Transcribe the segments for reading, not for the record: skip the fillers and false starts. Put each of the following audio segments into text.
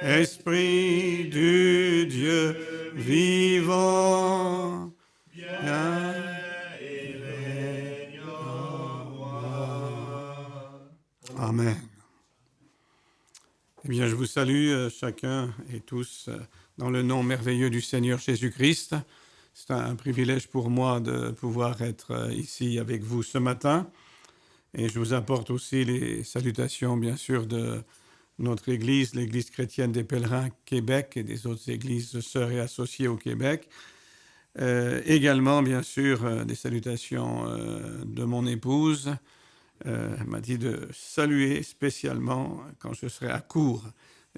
Esprit du Dieu vivant, viens et règne en moi. Amen. Eh bien, je vous salue chacun et tous dans le nom merveilleux du Seigneur Jésus-Christ. C'est un privilège pour moi de pouvoir être ici avec vous ce matin. Et je vous apporte aussi les salutations, bien sûr, de notre Église, l'Église chrétienne des pèlerins Québec et des autres églises sœurs et associées au Québec. Également, bien sûr, des salutations de mon épouse. Elle m'a dit de saluer spécialement quand je serai à court.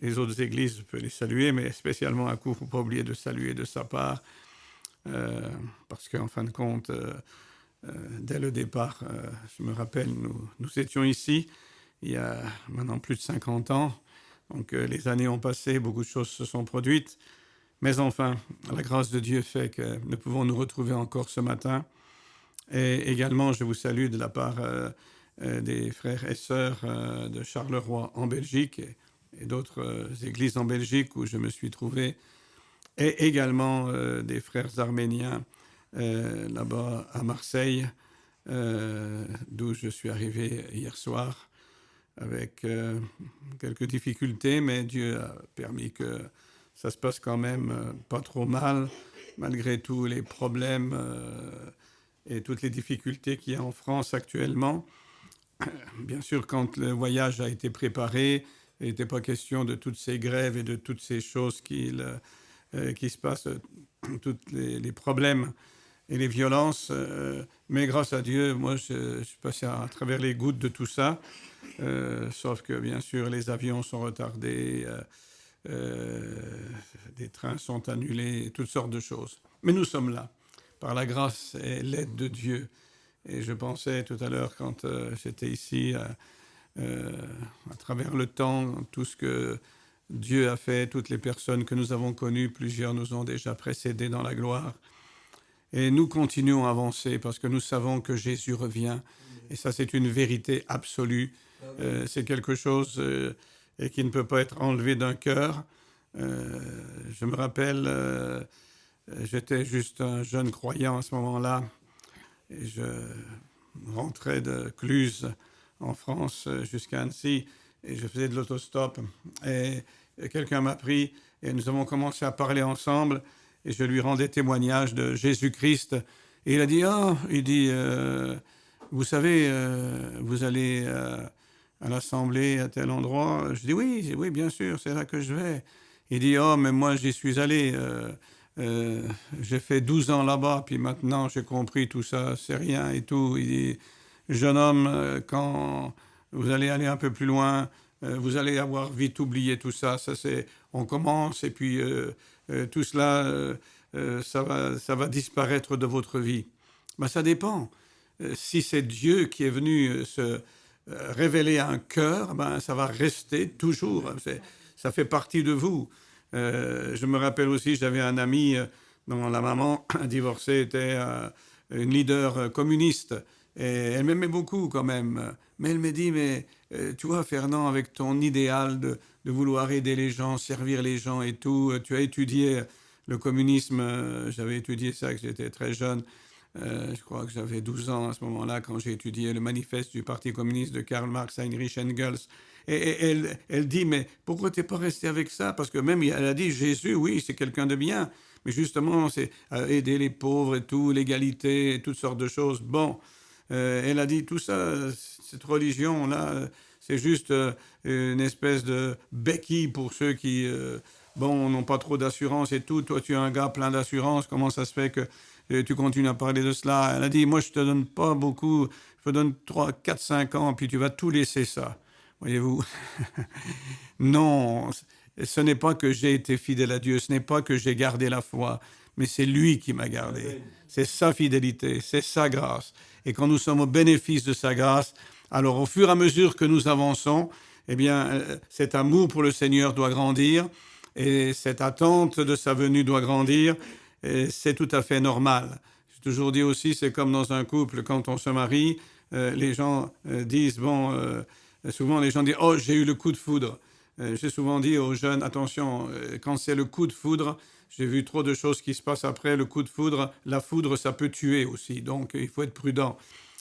Les autres églises, je peux les saluer, mais spécialement à court, il ne faut pas oublier de saluer de sa part. Parce qu'en fin de compte, dès le départ, je me rappelle, nous étions ici il y a maintenant plus de 50 ans. Donc les années ont passé, beaucoup de choses se sont produites. Mais enfin, la grâce de Dieu fait que nous pouvons nous retrouver encore ce matin. Et également, je vous salue de la part des frères et sœurs de Charleroi en Belgique et d'autres églises en Belgique où je me suis trouvé. Et également des frères arméniens là-bas à Marseille, d'où je suis arrivé hier soir avec quelques difficultés, mais Dieu a permis que ça se passe quand même pas trop mal, malgré tous les problèmes et toutes les difficultés qu'il y a en France actuellement. Bien sûr, quand le voyage a été préparé, il n'était pas question de toutes ces grèves et de toutes ces choses qui se passent, tous les problèmes et les violences. Mais grâce à Dieu, moi, je suis passé à travers les gouttes de tout ça. Sauf que, bien sûr, les avions sont retardés, des trains sont annulés, toutes sortes de choses. Mais nous sommes là, par la grâce et l'aide de Dieu. Et je pensais tout à l'heure, quand j'étais ici, à travers le temps, tout ce que Dieu a fait, toutes les personnes que nous avons connues, plusieurs nous ont déjà précédés dans la gloire. Et nous continuons à avancer parce que nous savons que Jésus revient. Et ça, c'est une vérité absolue. C'est quelque chose qui ne peut pas être enlevé d'un cœur. Je me rappelle, j'étais juste un jeune croyant à ce moment-là. Et je rentrais de Cluse en France jusqu'à Annecy et je faisais de l'autostop. Et quelqu'un m'a pris et nous avons commencé à parler ensemble et je lui rendais témoignage de Jésus-Christ. Et il a dit, vous savez, vous allez à l'Assemblée à tel endroit. Je dis, oui, oui, bien sûr, c'est là que je vais. Il dit, oh, mais moi, j'y suis allé. J'ai fait 12 ans là-bas, puis maintenant j'ai compris tout ça, c'est rien et tout. Il dit, jeune homme, quand vous allez aller un peu plus loin, vous allez avoir vite oublié tout ça. On commence et puis tout cela, ça va disparaître de votre vie. Ben, ça dépend. Si c'est Dieu qui est venu se révéler un cœur, ben, ça va rester toujours. Ça fait partie de vous. Je me rappelle aussi, j'avais un ami dont la maman divorcée était une leader communiste. Et elle m'aimait beaucoup quand même. Mais elle me dit, mais tu vois, Fernand, avec ton idéal de vouloir aider les gens, servir les gens et tout, tu as étudié le communisme. J'avais étudié ça quand j'étais très jeune. Je crois que j'avais 12 ans à ce moment-là quand j'ai étudié le manifeste du Parti communiste de Karl Marx, Heinrich Engels. Et elle dit, mais pourquoi tu n'es pas resté avec ça? Parce que même, elle a dit, Jésus, oui, c'est quelqu'un de bien. Mais justement, c'est aider les pauvres et tout, l'égalité, et toutes sortes de choses. Bon, elle a dit, tout ça, cette religion-là, c'est juste une espèce de béquille pour ceux qui, n'ont pas trop d'assurance et tout. Toi, tu es un gars plein d'assurance. Comment ça se fait que tu continues à parler de cela? Elle a dit, moi, je ne te donne pas beaucoup. Je te donne 3, 4, 5 ans, puis tu vas tout laisser ça. Voyez-vous? Non, ce n'est pas que j'ai été fidèle à Dieu, ce n'est pas que j'ai gardé la foi, mais c'est lui qui m'a gardé. C'est sa fidélité, c'est sa grâce. Et quand nous sommes au bénéfice de sa grâce, alors au fur et à mesure que nous avançons, eh bien, cet amour pour le Seigneur doit grandir et cette attente de sa venue doit grandir. Et c'est tout à fait normal. J'ai toujours dit aussi, c'est comme dans un couple, quand on se marie, les gens disent, souvent les gens disent, oh, j'ai eu le coup de foudre. J'ai souvent dit aux jeunes, attention, quand c'est le coup de foudre, j'ai vu trop de choses qui se passent après le coup de foudre. La foudre, ça peut tuer aussi, donc il faut être prudent.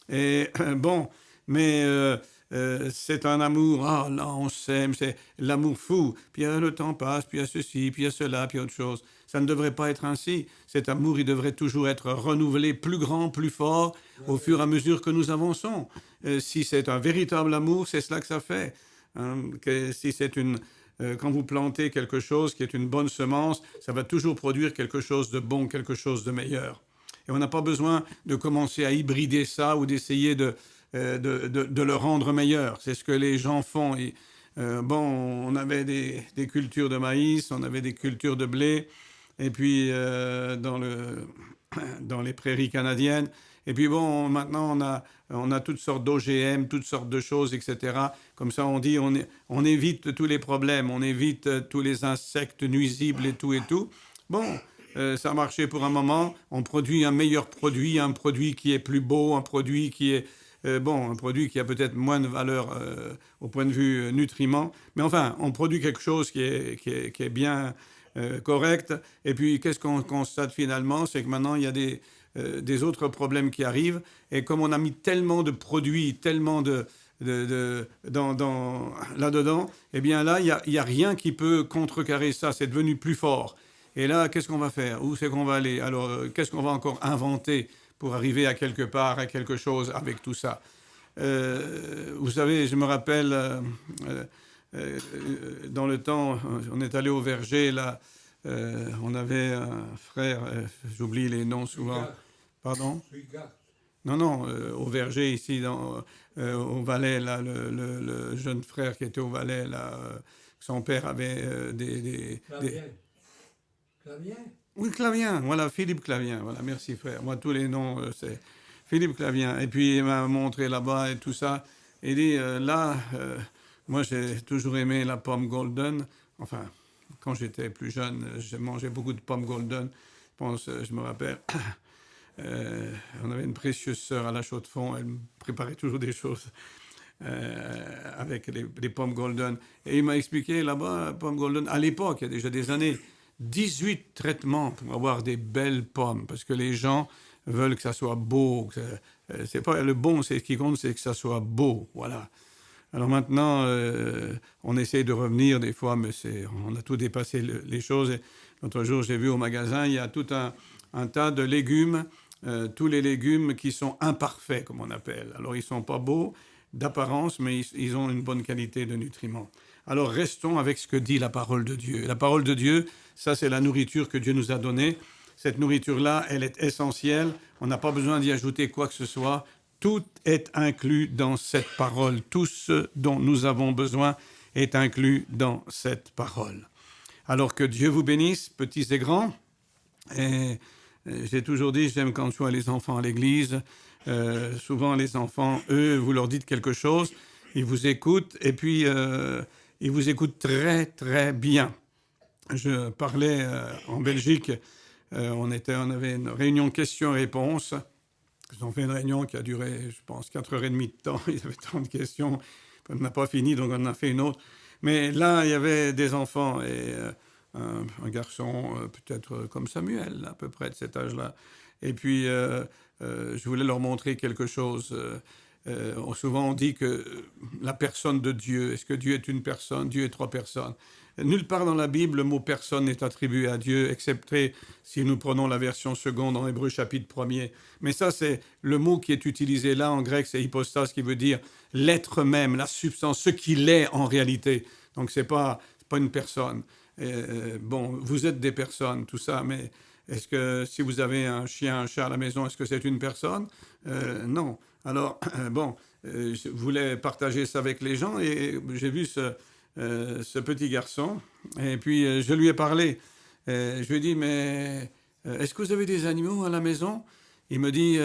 Et bon, mais c'est un amour, ah là on s'aime, c'est l'amour fou. Puis le temps passe, puis il y a ceci, puis il y a cela, puis autre chose. Ça ne devrait pas être ainsi. Cet amour, il devrait toujours être renouvelé, plus grand, plus fort, au fur et à mesure que nous avançons. Si c'est un véritable amour, c'est cela que ça fait. Si c'est quand vous plantez quelque chose qui est une bonne semence, ça va toujours produire quelque chose de bon, quelque chose de meilleur. Et on n'a pas besoin de commencer à hybrider ça ou d'essayer de le rendre meilleur. C'est ce que les gens font. On avait des cultures de maïs, on avait des cultures de blé, et puis dans les prairies canadiennes. Et puis bon, maintenant on a toutes sortes d'OGM, toutes sortes de choses, etc. Comme ça, on dit on évite tous les problèmes, on évite tous les insectes nuisibles et tout et tout. Bon, ça a marché pour un moment. On produit un meilleur produit, un produit qui est plus beau, un produit qui est un produit qui a peut-être moins de valeur au point de vue nutriments. Mais enfin, on produit quelque chose qui est bien correct. Et puis, qu'est-ce qu'on constate finalement? C'est que maintenant, il y a des autres problèmes qui arrivent. Et comme on a mis tellement de produits, tellement là-dedans, eh bien là, il y a rien qui peut contrecarrer ça. C'est devenu plus fort. Et là, qu'est-ce qu'on va faire? Où c'est qu'on va aller? Alors, qu'est-ce qu'on va encore inventer pour arriver à quelque part, à quelque chose avec tout ça? Vous savez, je me rappelle, dans le temps, on est allé au verger, là, on avait un frère, j'oublie les noms souvent. Pardon? Non, au verger ici, au Valais, là, le jeune frère qui était au Valais, là, son père avait Clavien. Oui, Clavien, voilà, Philippe Clavien, voilà, merci frère. Moi, tous les noms, c'est Philippe Clavien. Et puis, il m'a montré là-bas et tout ça. Il dit, moi, j'ai toujours aimé la pomme golden. Enfin, quand j'étais plus jeune, j'ai mangé beaucoup de pommes golden. Je me rappelle, on avait une précieuse sœur à la Chaux-de-Fonds. Elle me préparait toujours des choses avec les pommes golden. Et il m'a expliqué là-bas, pommes golden, à l'époque, il y a déjà des années, 18 traitements pour avoir des belles pommes, parce que les gens veulent que ça soit beau. C'est pas le bon, c'est ce qui compte, c'est que ça soit beau, voilà. Alors maintenant, on essaye de revenir des fois, mais on a tout dépassé les choses. Et l'autre jour, j'ai vu au magasin, il y a tout un tas de légumes, tous les légumes qui sont imparfaits, comme on appelle. Alors, ils sont pas beaux d'apparence, mais ils ont une bonne qualité de nutriments. Alors, restons avec ce que dit la parole de Dieu. La parole de Dieu, ça, c'est la nourriture que Dieu nous a donnée. Cette nourriture-là, elle est essentielle. On n'a pas besoin d'y ajouter quoi que ce soit. Tout est inclus dans cette parole. Tout ce dont nous avons besoin est inclus dans cette parole. Alors que Dieu vous bénisse, petits et grands. Et j'ai toujours dit, j'aime quand je vois les enfants à l'église. Souvent, les enfants, eux, vous leur dites quelque chose, ils vous écoutent, et puis ils vous écoutent très, très bien. Je parlais en Belgique, on avait une réunion questions-réponses. Ils ont fait une réunion qui a duré, je pense, 4h30 de temps. Il y avait tant de questions. On n'a pas fini, donc on en a fait une autre. Mais là, il y avait des enfants et un garçon, peut-être comme Samuel, à peu près de cet âge-là. Et puis, je voulais leur montrer quelque chose. Souvent, on dit que la personne de Dieu, est-ce que Dieu est une personne? Dieu est trois personnes. Nulle part dans la Bible, le mot personne n'est attribué à Dieu, excepté si nous prenons la version seconde en Hébreu chapitre 1er. Mais ça, c'est le mot qui est utilisé là en grec, c'est hypostas, qui veut dire l'être même, la substance, ce qu'il est en réalité. Donc, c'est pas une personne. Vous êtes des personnes, tout ça, mais est-ce que si vous avez un chien, un chat à la maison, est-ce que c'est une personne? Non. Alors, je voulais partager ça avec les gens et j'ai vu ce petit garçon et puis je lui ai parlé. Je lui ai dit, mais est-ce que vous avez des animaux à la maison? Il me dit,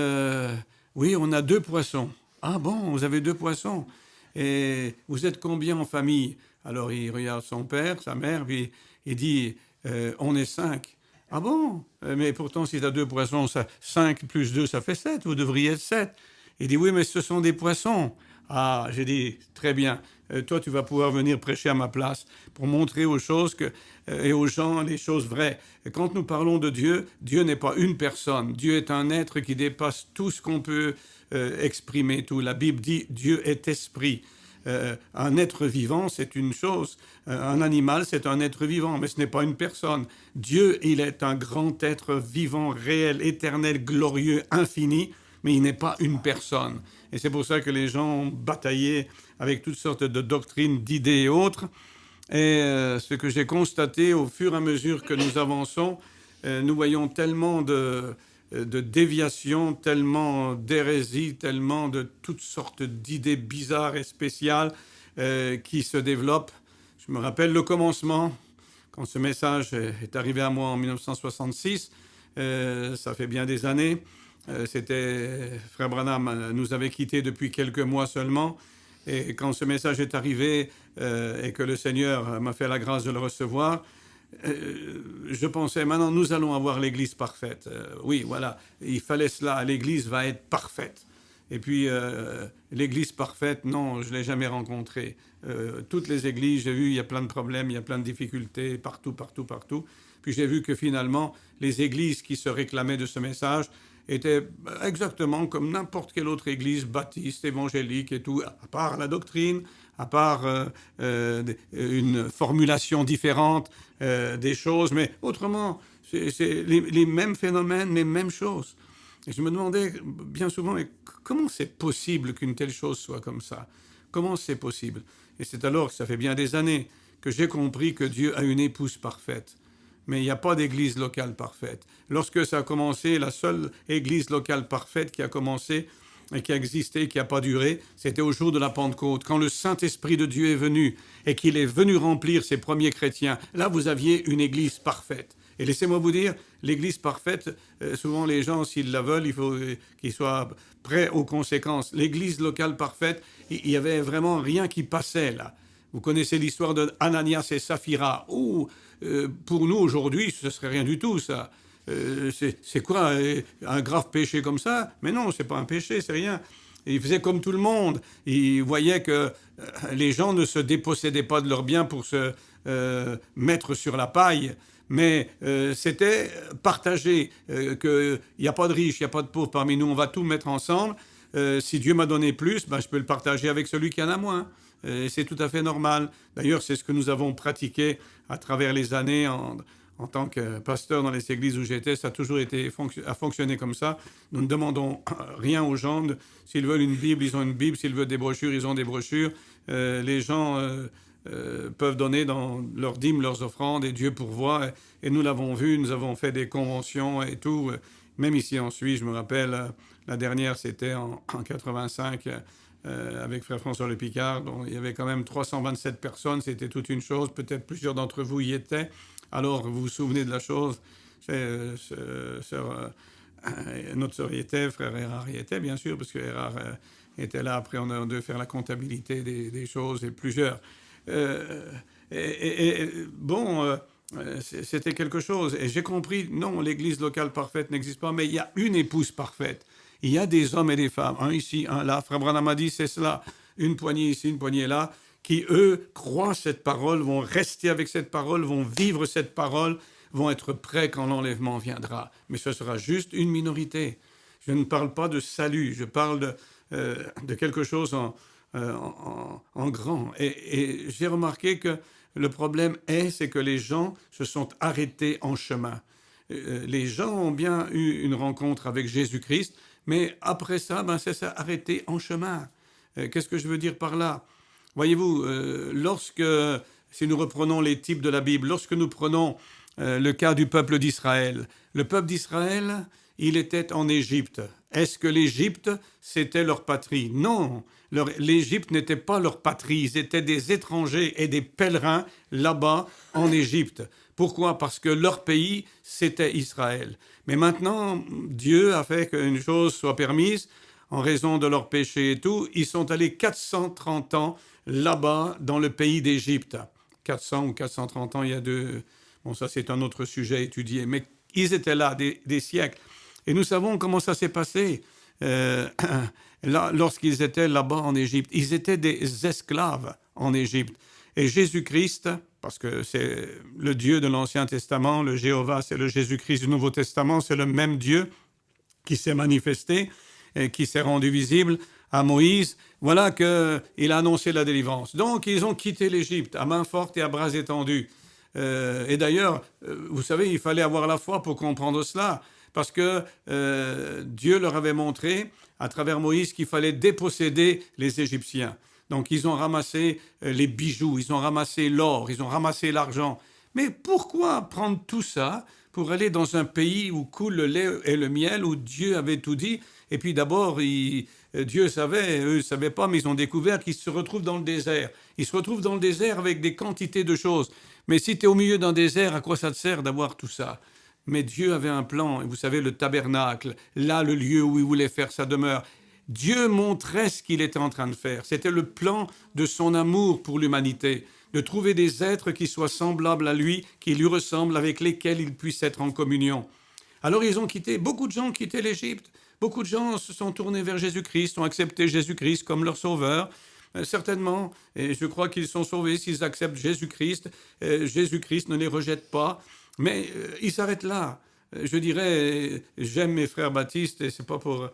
oui, on a 2 poissons. Ah bon, vous avez 2 poissons? Et vous êtes combien en famille? Alors il regarde son père, sa mère, puis il dit, on est 5. Ah bon? Mais pourtant, si tu as 2 poissons, 5 plus 2, ça fait 7. Vous devriez être 7. Il dit, oui, mais ce sont des poissons. Ah, j'ai dit, très bien, toi tu vas pouvoir venir prêcher à ma place pour montrer aux choses et aux gens les choses vraies. Et quand nous parlons de Dieu, Dieu n'est pas une personne, Dieu est un être qui dépasse tout ce qu'on peut exprimer, tout. La Bible dit, Dieu est esprit. Un être vivant, c'est une chose. Un animal, c'est un être vivant, mais ce n'est pas une personne. Dieu, il est un grand être vivant, réel, éternel, glorieux, infini, mais il n'est pas une personne. Et c'est pour ça que les gens ont bataillé avec toutes sortes de doctrines, d'idées et autres. Et ce que j'ai constaté au fur et à mesure que nous avançons, nous voyons tellement de déviations, tellement d'hérésies, tellement de toutes sortes d'idées bizarres et spéciales qui se développent. Je me rappelle le commencement, quand ce message est arrivé à moi en 1966, ça fait bien des années. Frère Branham nous avait quittés depuis quelques mois seulement. Et quand ce message est arrivé et que le Seigneur m'a fait la grâce de le recevoir, je pensais, maintenant nous allons avoir l'Église parfaite. Oui, voilà, il fallait cela, l'Église va être parfaite. Et puis, l'Église parfaite, non, je ne l'ai jamais rencontrée. Toutes les églises, j'ai vu, il y a plein de problèmes, il y a plein de difficultés, partout, partout, partout. Puis j'ai vu que finalement, les églises qui se réclamaient de ce message étaient exactement comme n'importe quelle autre église baptiste, évangélique et tout, à part la doctrine, à part une formulation différente des choses, mais autrement, c'est les mêmes phénomènes, les mêmes choses. Et je me demandais bien souvent, mais comment c'est possible qu'une telle chose soit comme ça? Comment c'est possible? Et c'est alors que ça fait bien des années que j'ai compris que Dieu a une épouse parfaite. Mais il n'y a pas d'église locale parfaite. Lorsque ça a commencé, la seule église locale parfaite qui a commencé et qui a existé, qui n'a pas duré, c'était au jour de la Pentecôte, quand le Saint-Esprit de Dieu est venu et qu'il est venu remplir ses premiers chrétiens. Là, vous aviez une église parfaite. Et laissez-moi vous dire, l'église parfaite, souvent les gens, s'ils la veulent, il faut qu'ils soient prêts aux conséquences. L'église locale parfaite, il n'y avait vraiment rien qui passait là. Vous connaissez l'histoire de Ananias et Saphira. Pour nous aujourd'hui, ce serait rien du tout ça. C'est quoi un grave péché comme ça? Mais non, c'est pas un péché, c'est rien. Il faisait comme tout le monde. Il voyait que les gens ne se dépossédaient pas de leurs biens pour se mettre sur la paille, mais c'était partagé, qu'il n'y a pas de riches, il n'y a pas de pauvres parmi nous, on va tout mettre ensemble. Si Dieu m'a donné plus, ben, je peux le partager avec celui qui en a moins. C'est tout à fait normal. D'ailleurs, c'est ce que nous avons pratiqué à travers les années en tant que pasteur dans les églises où j'étais. Ça a toujours fonctionné comme ça. Nous ne demandons rien aux gens. S'ils veulent une Bible, ils ont une Bible. S'ils veulent des brochures, ils ont des brochures. Les gens peuvent donner dans leurs dîmes, leurs offrandes, et Dieu pourvoit. Et nous l'avons vu, nous avons fait des conventions et tout. Même ici en Suisse, je me rappelle, la dernière, c'était en 85, avec Frère François Le Picard, dont il y avait quand même 327 personnes, c'était toute une chose, peut-être plusieurs d'entre vous y étaient. Alors, vous vous souvenez de la chose, notre sœur y était, Frère Erard y était, bien sûr, parce que Erard était là, après on a dû faire la comptabilité des choses, et plusieurs. Bon... c'était quelque chose. Et j'ai compris, non, l'église locale parfaite n'existe pas, mais il y a une épouse parfaite. Il y a des hommes et des femmes, un ici, un là. Frère Branham a dit, c'est cela, une poignée ici, une poignée là, qui, eux, croient cette parole, vont rester avec cette parole, vont vivre cette parole, vont être prêts quand l'enlèvement viendra. Mais ce sera juste une minorité. Je ne parle pas de salut, je parle de quelque chose en grand. Et j'ai remarqué que le problème c'est que les gens se sont arrêtés en chemin. Les gens ont bien eu une rencontre avec Jésus-Christ, mais après ça, ça s'est arrêté en chemin. Qu'est-ce que je veux dire par là? Voyez-vous, si nous reprenons les types de la Bible, lorsque nous prenons le cas du peuple d'Israël, le peuple d'Israël, il était en Égypte. Est-ce que l'Égypte, c'était leur patrie? Non, l'Égypte n'était pas leur patrie. Ils étaient des étrangers et des pèlerins là-bas en Égypte. Pourquoi? Parce que leur pays, c'était Israël. Mais maintenant, Dieu a fait qu'une chose soit permise, en raison de leurs péchés et tout. Ils sont allés 430 ans là-bas dans le pays d'Égypte. 400 ou 430 ans, il y a deux... Bon, ça c'est un autre sujet à étudier. Mais ils étaient là des siècles. Et nous savons comment ça s'est passé. euh, lorsqu'ils étaient là-bas en Égypte. Ils étaient des esclaves en Égypte. Et Jésus-Christ, parce que c'est le Dieu de l'Ancien Testament, le Jéhovah, c'est le Jésus-Christ du Nouveau Testament, c'est le même Dieu qui s'est manifesté et qui s'est rendu visible à Moïse. Voilà qu'il a annoncé la délivrance. Donc, ils ont quitté l'Égypte à main forte et à bras étendus. Et d'ailleurs, vous savez, il fallait avoir la foi pour comprendre cela, parce que Dieu leur avait montré, à travers Moïse, qu'il fallait déposséder les Égyptiens. Donc, ils ont ramassé les bijoux, ils ont ramassé l'or, ils ont ramassé l'argent. Mais pourquoi prendre tout ça pour aller dans un pays où coule le lait et le miel, où Dieu avait tout dit? Et puis d'abord, Dieu savait, eux ne savaient pas, mais ils ont découvert qu'ils se retrouvent dans le désert. Ils se retrouvent dans le désert avec des quantités de choses. Mais si tu es au milieu d'un désert, à quoi ça te sert d'avoir tout ça? Mais Dieu avait un plan, et vous savez, le tabernacle, là, le lieu où il voulait faire sa demeure. Dieu montrait ce qu'il était en train de faire. C'était le plan de son amour pour l'humanité, de trouver des êtres qui soient semblables à lui, qui lui ressemblent, avec lesquels il puisse être en communion. Alors ils ont quitté, beaucoup de gens ont quitté l'Égypte. Beaucoup de gens se sont tournés vers Jésus-Christ, ont accepté Jésus-Christ comme leur sauveur. Certainement, et je crois qu'ils sont sauvés s'ils acceptent Jésus-Christ. Jésus-Christ ne les rejette pas, mais ils s'arrêtent là. Je dirais, j'aime mes frères baptistes, et c'est pas pour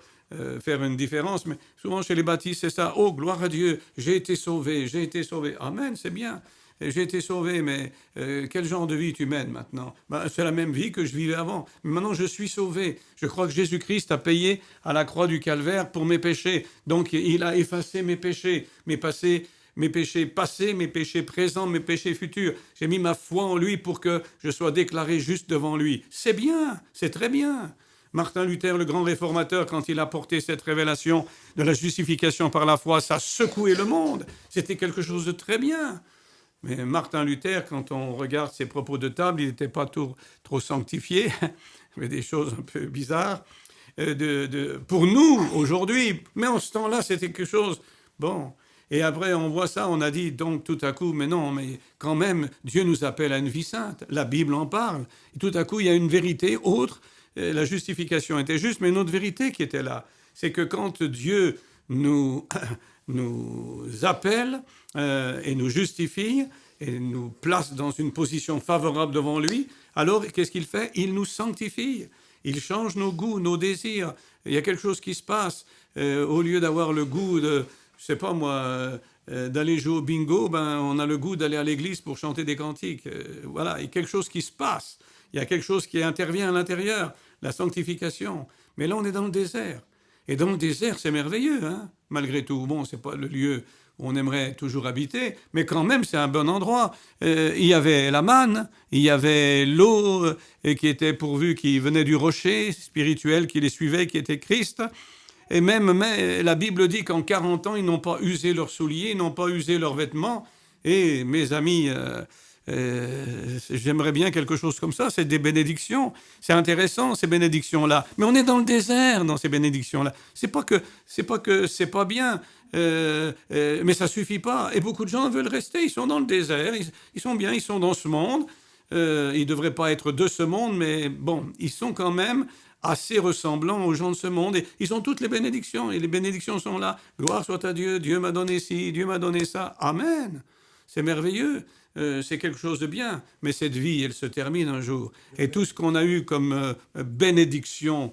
faire une différence, mais souvent chez les baptistes, c'est ça. Oh, gloire à Dieu, j'ai été sauvé, j'ai été sauvé. Amen, c'est bien. J'ai été sauvé, mais quel genre de vie tu mènes maintenant? C'est la même vie que je vivais avant. Mais maintenant, je suis sauvé. Je crois que Jésus-Christ a payé à la croix du Calvaire pour mes péchés. Donc, il a effacé mes péchés, mes péchés passés, mes péchés présents, mes péchés futurs. J'ai mis ma foi en lui pour que je sois déclaré juste devant lui. C'est bien, c'est très bien. Martin Luther, le grand réformateur, quand il a porté cette révélation de la justification par la foi, ça a secoué le monde. C'était quelque chose de très bien. Mais Martin Luther, quand on regarde ses propos de table, il n'était pas trop sanctifié. Il y avait des choses un peu bizarres pour nous, aujourd'hui. Mais en ce temps-là, c'était quelque chose... Bon. Et après, on voit ça, on a dit, donc, tout à coup, mais non, mais quand même, Dieu nous appelle à une vie sainte. La Bible en parle. Et tout à coup, il y a une vérité autre. La justification était juste, mais une autre vérité qui était là. C'est que quand Dieu nous appelle et nous justifie et nous place dans une position favorable devant lui, alors qu'est-ce qu'il fait? Il nous sanctifie. Il change nos goûts, nos désirs. Il y a quelque chose qui se passe. Au lieu d'avoir le goût de, je sais pas moi, d'aller jouer au bingo, on a le goût d'aller à l'église pour chanter des cantiques. Voilà, il y a quelque chose qui se passe. Il y a quelque chose qui intervient à l'intérieur, la sanctification. Mais là, on est dans le désert. Et dans le désert, c'est merveilleux, hein, malgré tout. Bon, c'est pas le lieu où on aimerait toujours habiter, mais quand même, c'est un bon endroit. Il y avait la manne, il y avait l'eau qui était pourvue, qui venait du rocher spirituel qui les suivait, qui était Christ. Et même, mais la Bible dit qu'en 40 ans, ils n'ont pas usé leurs souliers, ils n'ont pas usé leurs vêtements. Et mes amis... j'aimerais bien quelque chose comme ça, c'est des bénédictions. C'est intéressant, ces bénédictions-là. Mais on est dans le désert, dans ces bénédictions-là. C'est pas que c'est pas bien, mais ça suffit pas. Et beaucoup de gens veulent rester, ils sont dans le désert, ils sont bien, ils sont dans ce monde. Ils devraient pas être de ce monde, mais bon, ils sont quand même assez ressemblants aux gens de ce monde. Et ils ont toutes les bénédictions, et les bénédictions sont là. Gloire soit à Dieu, Dieu m'a donné ci, Dieu m'a donné ça. Amen. C'est merveilleux. C'est quelque chose de bien, mais cette vie, elle se termine un jour. Et tout ce qu'on a eu comme bénédiction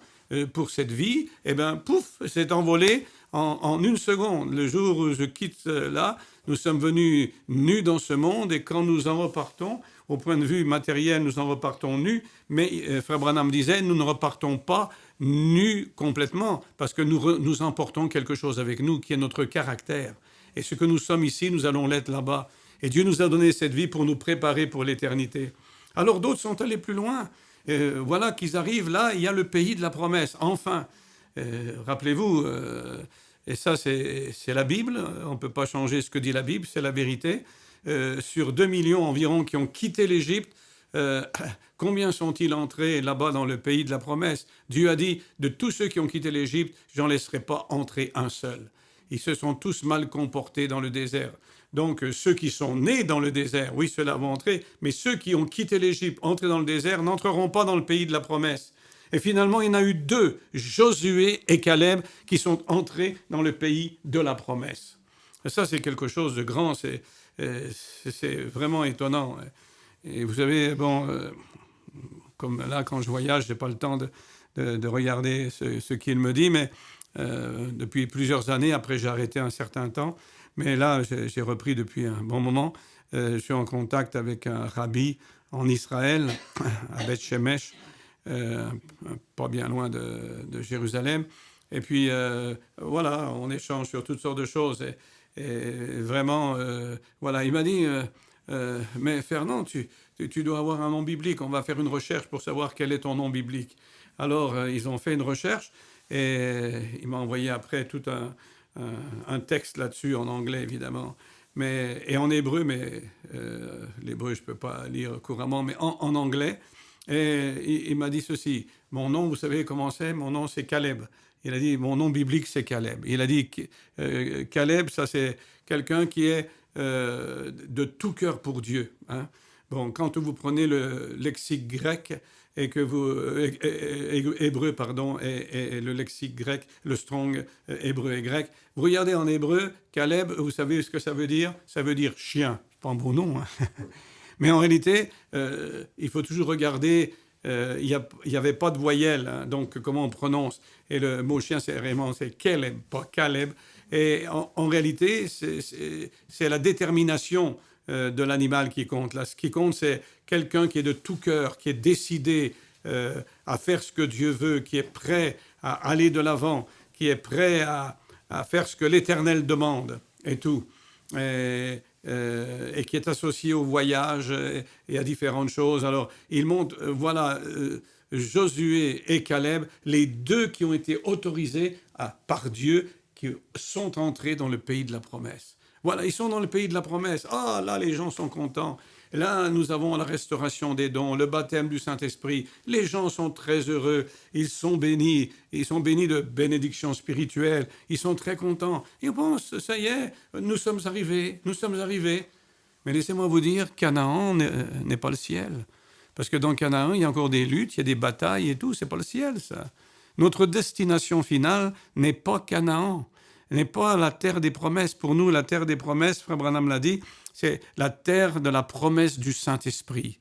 pour cette vie, eh bien, pouf, c'est envolé en une seconde. Le jour où je quitte là, nous sommes venus nus dans ce monde, et quand nous en repartons, au point de vue matériel, nous en repartons nus, mais Frère Branham disait, nous ne repartons pas nus complètement, parce que nous emportons quelque chose avec nous, qui est notre caractère. Et ce que nous sommes ici, nous allons l'être là-bas. Et Dieu nous a donné cette vie pour nous préparer pour l'éternité. Alors d'autres sont allés plus loin. Voilà qu'ils arrivent là, il y a le pays de la promesse. Enfin, rappelez-vous, et ça c'est la Bible, on ne peut pas changer ce que dit la Bible, c'est la vérité. Sur 2 millions environ qui ont quitté l'Égypte, combien sont-ils entrés là-bas dans le pays de la promesse? Dieu a dit, de tous ceux qui ont quitté l'Égypte, j'en laisserai pas entrer un seul. Ils se sont tous mal comportés dans le désert. Donc, ceux qui sont nés dans le désert, oui, ceux-là vont entrer, mais ceux qui ont quitté l'Égypte, entrés dans le désert, n'entreront pas dans le pays de la promesse. Et finalement, il y en a eu deux, Josué et Caleb, qui sont entrés dans le pays de la promesse. Et ça, c'est quelque chose de grand, c'est vraiment étonnant. Et vous savez, bon, comme là, quand je voyage, je n'ai pas le temps de regarder ce qu'il me dit, mais depuis plusieurs années, après j'ai arrêté un certain temps, mais là, j'ai repris depuis un bon moment. Je suis en contact avec un rabbi en Israël, à Beth Shemesh, pas bien loin de Jérusalem. Et puis, voilà, on échange sur toutes sortes de choses. Et vraiment, voilà, il m'a dit, mais Fernand, tu dois avoir un nom biblique. On va faire une recherche pour savoir quel est ton nom biblique. Alors, ils ont fait une recherche et il m'a envoyé après tout un texte là-dessus, en anglais évidemment, et en hébreu, mais l'hébreu je ne peux pas lire couramment, mais en anglais. Et il m'a dit ceci, mon nom, vous savez comment c'est? Mon nom c'est Caleb. Il a dit, mon nom biblique c'est Caleb. Il a dit, Caleb, ça c'est quelqu'un qui est de tout cœur pour Dieu. Hein. Bon, quand vous prenez le lexique grec et que vous hébreu pardon et le lexique grec, le strong hébreu et grec, vous regardez en hébreu, Caleb, vous savez ce que ça veut dire? Ça veut dire chien. C'est pas un beau nom, hein. Mais en réalité, il faut toujours regarder. Il n'y avait pas de voyelle, hein, donc comment on prononce? Et le mot chien, c'est Caleb, pas Caleb. Et en réalité, c'est la détermination de l'animal qui compte. Là, ce qui compte, c'est quelqu'un qui est de tout cœur, qui est décidé à faire ce que Dieu veut, qui est prêt à aller de l'avant, qui est prêt à faire ce que l'Éternel demande et tout. Et qui est associé au voyage et à différentes choses. Alors, il montre, voilà, Josué et Caleb, les deux qui ont été autorisés par Dieu, qui sont entrés dans le pays de la promesse. Voilà, ils sont dans le pays de la promesse. Ah, là, les gens sont contents. Là, nous avons la restauration des dons, le baptême du Saint-Esprit. Les gens sont très heureux. Ils sont bénis de bénédictions spirituelles. Ils sont très contents. Ils pensent, ça y est, nous sommes arrivés. Mais laissez-moi vous dire, Canaan n'est pas le ciel. Parce que dans Canaan, il y a encore des luttes, il y a des batailles et tout. C'est pas le ciel, ça. Notre destination finale n'est pas Canaan, n'est pas la terre des promesses. Pour nous, la terre des promesses, Frère Branham l'a dit, c'est la terre de la promesse du Saint-Esprit.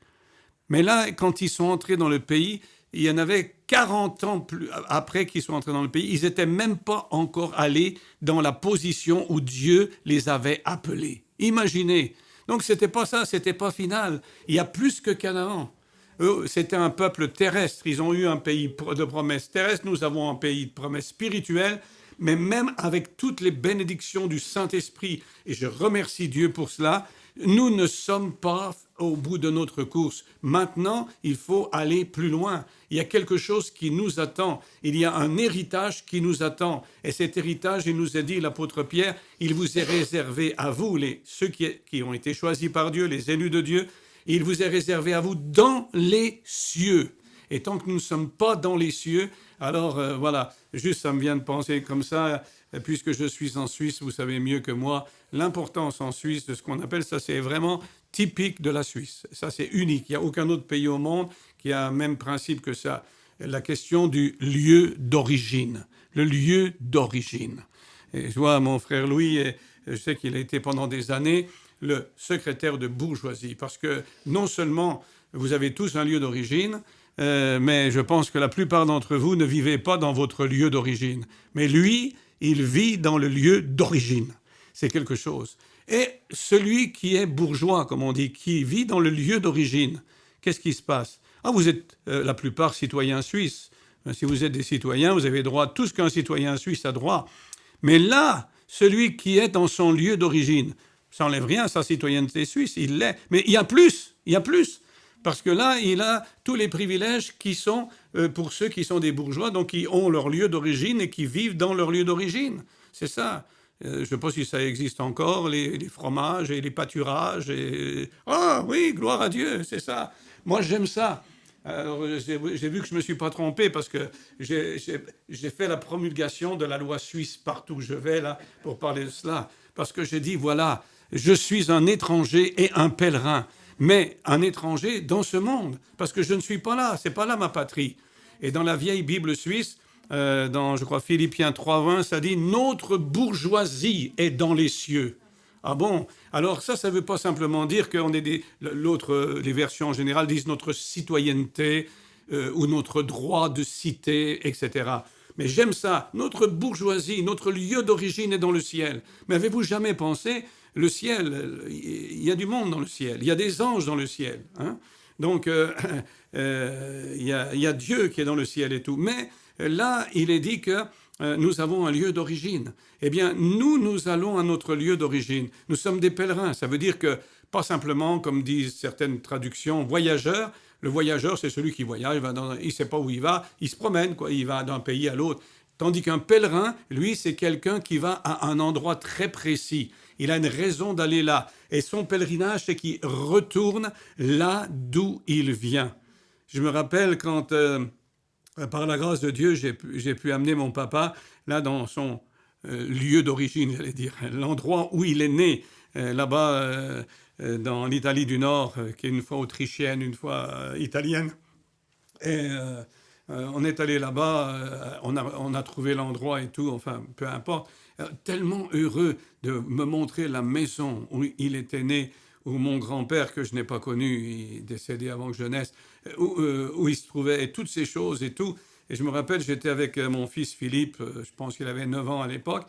Mais là, quand ils sont entrés dans le pays, il y en avait 40 ans après qu'ils sont entrés dans le pays, ils n'étaient même pas encore allés dans la position où Dieu les avait appelés. Imaginez. Donc, c'était pas ça, c'était pas final. Il y a plus que Canaan. Eux, c'était un peuple terrestre. Ils ont eu un pays de promesses terrestres. Nous avons un pays de promesses spirituelles. Mais même avec toutes les bénédictions du Saint-Esprit, et je remercie Dieu pour cela, nous ne sommes pas au bout de notre course. Maintenant, il faut aller plus loin. Il y a quelque chose qui nous attend. Il y a un héritage qui nous attend. Et cet héritage, il nous a dit, l'apôtre Pierre, il vous est réservé à vous, ceux qui ont été choisis par Dieu, les élus de Dieu, il vous est réservé à vous dans les cieux. Et tant que nous ne sommes pas dans les cieux, alors voilà, juste ça me vient de penser comme ça, puisque je suis en Suisse, vous savez mieux que moi, l'importance en Suisse de ce qu'on appelle, ça c'est vraiment typique de la Suisse. Ça c'est unique, il n'y a aucun autre pays au monde qui a le même principe que ça. La question du lieu d'origine, le lieu d'origine. Et je vois mon frère Louis, et je sais qu'il a été pendant des années le secrétaire de bourgeoisie, parce que non seulement vous avez tous un lieu d'origine, mais je pense que la plupart d'entre vous ne vivez pas dans votre lieu d'origine. Mais lui, il vit dans le lieu d'origine. C'est quelque chose. Et celui qui est bourgeois, comme on dit, qui vit dans le lieu d'origine, qu'est-ce qui se passe? Ah, vous êtes la plupart citoyens suisses. Si vous êtes des citoyens, vous avez droit à tout ce qu'un citoyen suisse a droit. Mais là, celui qui est dans son lieu d'origine, ça n'enlève rien à sa citoyenneté suisse, il l'est. Mais il y a plus. Parce que là, il a tous les privilèges qui sont pour ceux qui sont des bourgeois, donc qui ont leur lieu d'origine et qui vivent dans leur lieu d'origine. C'est ça. Je ne sais pas si ça existe encore, les fromages et les pâturages. Ah oui, gloire à Dieu, c'est ça. Moi, j'aime ça. Alors, j'ai vu que je ne me suis pas trompé parce que j'ai fait la promulgation de la loi suisse partout où je vais là pour parler de cela. Parce que j'ai dit, voilà, je suis un étranger et un pèlerin. Mais un étranger dans ce monde, parce que je ne suis pas là, c'est pas là ma patrie. Et dans la vieille Bible suisse, dans, je crois, Philippiens 3:20, ça dit « Notre bourgeoisie est dans les cieux ». Ah bon? Alors ça ne veut pas simplement dire qu'on est les versions en général disent notre citoyenneté ou notre droit de cité, etc. Mais j'aime ça. Notre bourgeoisie, notre lieu d'origine est dans le ciel. Mais avez-vous jamais pensé, le ciel, il y a du monde dans le ciel, il y a des anges dans le ciel, hein? Donc, il y a Dieu qui est dans le ciel et tout. Mais là, il est dit que nous avons un lieu d'origine. Eh bien, nous allons à notre lieu d'origine. Nous sommes des pèlerins. Ça veut dire que, pas simplement, comme disent certaines traductions, voyageurs. Le voyageur, c'est celui qui voyage, il ne sait pas où il va, il se promène, quoi, il va d'un pays à l'autre. Tandis qu'un pèlerin, lui, c'est quelqu'un qui va à un endroit très précis. Il a une raison d'aller là. Et son pèlerinage, c'est qu'il retourne là d'où il vient. Je me rappelle quand, par la grâce de Dieu, j'ai pu amener mon papa là dans son lieu d'origine, j'allais dire, l'endroit où il est né, là-bas dans l'Italie du Nord, qui est une fois autrichienne, une fois italienne. Et on est allé là-bas, on a trouvé l'endroit et tout, enfin, peu importe. Tellement heureux de me montrer la maison où il était né, où mon grand-père, que je n'ai pas connu, il est décédé avant que je naisse, où il se trouvait, et toutes ces choses et tout. Et je me rappelle, j'étais avec mon fils Philippe, je pense qu'il avait 9 ans à l'époque,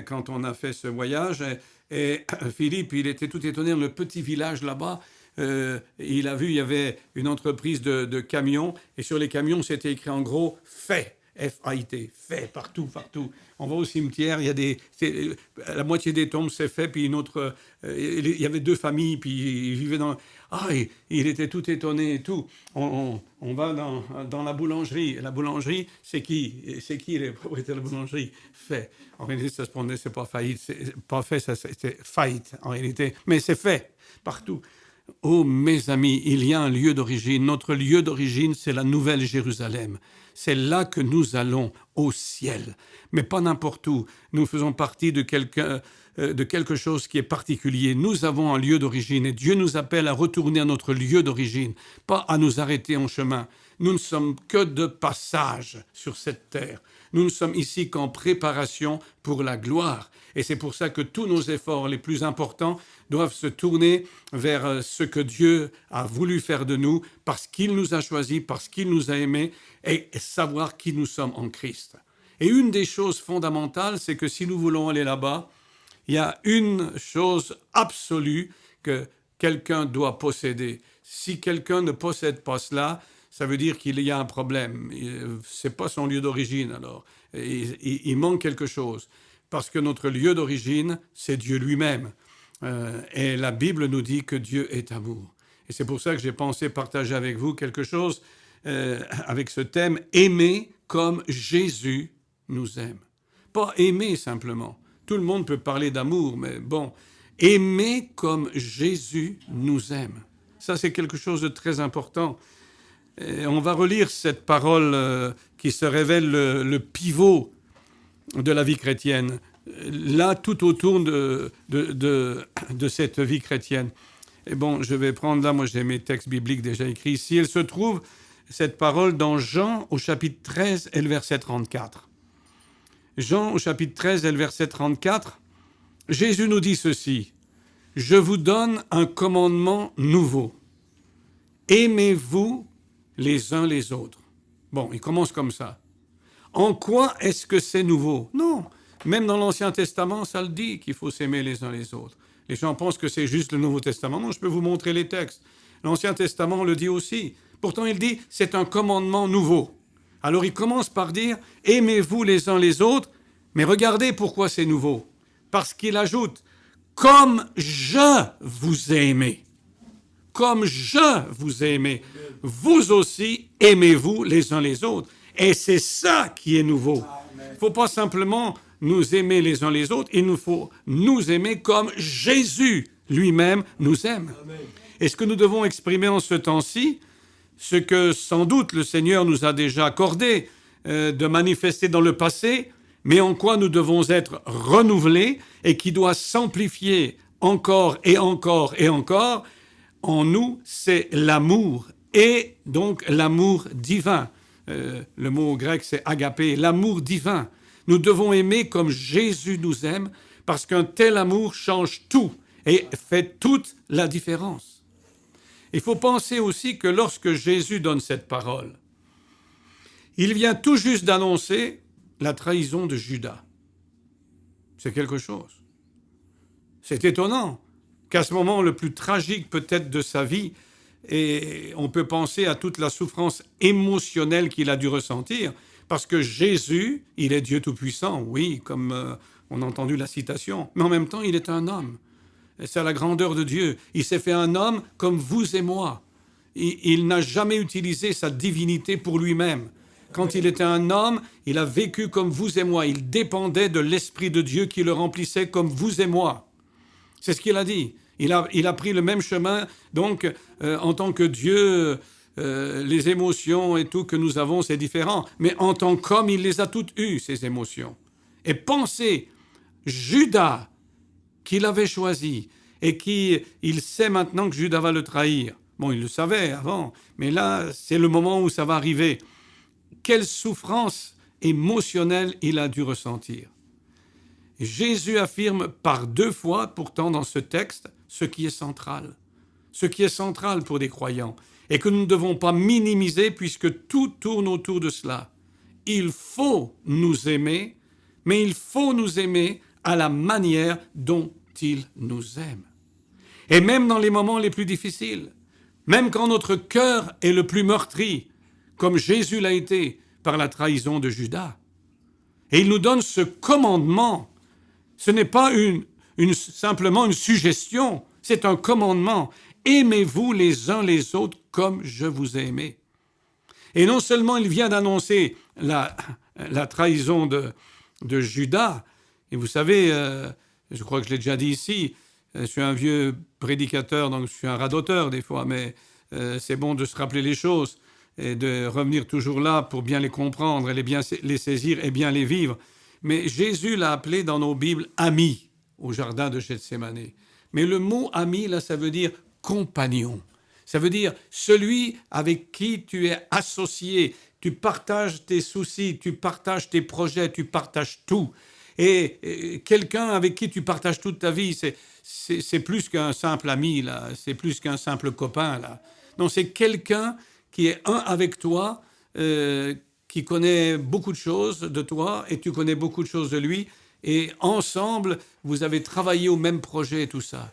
quand on a fait ce voyage. Et Philippe, il était tout étonné, dans le petit village là-bas, il a vu, il y avait une entreprise de camions, et sur les camions, c'était écrit en gros « fait ». F-A-I-T, fait, partout, partout. On va au cimetière, il y a la moitié des tombes, c'est fait, puis une autre, il y avait 2 familles, puis ils vivaient dans... Ah, il était tout étonné et tout. On va dans la boulangerie. La boulangerie, c'est qui les propriétaires de la boulangerie? Fait. En réalité, ça se prononce, c'est pas faillite, c'est pas fait, ça c'était faillite, en réalité. Mais c'est fait, partout. Oh, mes amis, il y a un lieu d'origine. Notre lieu d'origine, c'est la Nouvelle Jérusalem. C'est là que nous allons, au ciel. Mais pas n'importe où. Nous faisons partie de quelque chose qui est particulier. Nous avons un lieu d'origine et Dieu nous appelle à retourner à notre lieu d'origine, pas à nous arrêter en chemin. Nous ne sommes que de passage sur cette terre. Nous ne sommes ici qu'en préparation pour la gloire. Et c'est pour ça que tous nos efforts les plus importants doivent se tourner vers ce que Dieu a voulu faire de nous, parce qu'il nous a choisis, parce qu'il nous a aimés, et savoir qui nous sommes en Christ. Et une des choses fondamentales, c'est que si nous voulons aller là-bas, il y a une chose absolue que quelqu'un doit posséder. Si quelqu'un ne possède pas cela, ça veut dire qu'il y a un problème. Ce n'est pas son lieu d'origine, alors. Il manque quelque chose. Parce que notre lieu d'origine, c'est Dieu lui-même. Et la Bible nous dit que Dieu est amour. Et c'est pour ça que j'ai pensé partager avec vous quelque chose avec ce thème « Aimer comme Jésus nous aime ». Pas aimer simplement. Tout le monde peut parler d'amour, mais bon, aimer comme Jésus nous aime. Ça, c'est quelque chose de très important. Et on va relire cette parole qui se révèle le pivot de la vie chrétienne. Là, tout autour de cette vie chrétienne. Et bon, je vais prendre là, moi j'ai mes textes bibliques déjà écrits ici. Elle se trouve, cette parole, dans Jean au chapitre 13 et le verset 34. Jean au chapitre 13 et le verset 34, Jésus nous dit ceci: « Je vous donne un commandement nouveau. Aimez-vous les uns les autres. » Bon, il commence comme ça. En quoi est-ce que c'est nouveau? Non, même dans l'Ancien Testament, ça le dit qu'il faut s'aimer les uns les autres. Les gens pensent que c'est juste le Nouveau Testament. Non, je peux vous montrer les textes. L'Ancien Testament le dit aussi. Pourtant, il dit, c'est un commandement nouveau. Alors, il commence par dire, aimez-vous les uns les autres, mais regardez pourquoi c'est nouveau. Parce qu'il ajoute, comme je vous ai aimé. Comme je vous ai aimé, vous aussi aimez-vous les uns les autres. Et c'est ça qui est nouveau. Il ne faut pas simplement nous aimer les uns les autres, il nous faut nous aimer comme Jésus lui-même nous aime. Et ce que nous devons exprimer en ce temps-ci, ce que sans doute le Seigneur nous a déjà accordé de manifester dans le passé, mais en quoi nous devons être renouvelés et qui doit s'amplifier encore et encore et encore, en nous, c'est l'amour, et donc l'amour divin. Le mot grec, c'est agapé, l'amour divin. Nous devons aimer comme Jésus nous aime, parce qu'un tel amour change tout et fait toute la différence. Il faut penser aussi que lorsque Jésus donne cette parole, il vient tout juste d'annoncer la trahison de Judas. C'est quelque chose. C'est étonnant qu'à ce moment le plus tragique peut-être de sa vie, et on peut penser à toute la souffrance émotionnelle qu'il a dû ressentir, parce que Jésus, il est Dieu Tout-Puissant, oui, comme on a entendu la citation, mais en même temps, il est un homme. C'est la grandeur de Dieu. Il s'est fait un homme comme vous et moi. Il n'a jamais utilisé sa divinité pour lui-même. Quand il était un homme, il a vécu comme vous et moi. Il dépendait de l'Esprit de Dieu qui le remplissait comme vous et moi. C'est ce qu'il a dit. Il a pris le même chemin. Donc, en tant que Dieu, les émotions et tout que nous avons, c'est différent. Mais en tant qu'homme, il les a toutes eues, ces émotions. Et pensez, Judas, qu'il avait choisi, et il sait maintenant que Judas va le trahir. Bon, il le savait avant, mais là, c'est le moment où ça va arriver. Quelle souffrance émotionnelle il a dû ressentir. Jésus affirme par 2 fois, pourtant, dans ce texte, ce qui est central. Ce qui est central pour des croyants, et que nous ne devons pas minimiser puisque tout tourne autour de cela. Il faut nous aimer, mais il faut nous aimer à la manière dont il nous aime. Et même dans les moments les plus difficiles, même quand notre cœur est le plus meurtri, comme Jésus l'a été par la trahison de Judas. Et il nous donne ce commandement. Ce n'est pas simplement une suggestion, c'est un commandement. Aimez-vous les uns les autres comme je vous ai aimé. Et non seulement il vient d'annoncer la trahison de Judas, et vous savez, je crois que je l'ai déjà dit ici, je suis un vieux prédicateur, donc je suis un radoteur des fois, mais c'est bon de se rappeler les choses et de revenir toujours là pour bien les comprendre et bien les saisir et bien les vivre. Mais Jésus l'a appelé dans nos Bibles « ami » au jardin de Gethsémane. Mais le mot « ami », là, ça veut dire « compagnon ». Ça veut dire celui avec qui tu es associé, tu partages tes soucis, tu partages tes projets, tu partages tout. Et quelqu'un avec qui tu partages toute ta vie, c'est plus qu'un simple ami, là. C'est plus qu'un simple copain, là. Non, c'est quelqu'un qui est un avec toi, qui connaît beaucoup de choses de toi et tu connais beaucoup de choses de lui. Et ensemble, vous avez travaillé au même projet et tout ça.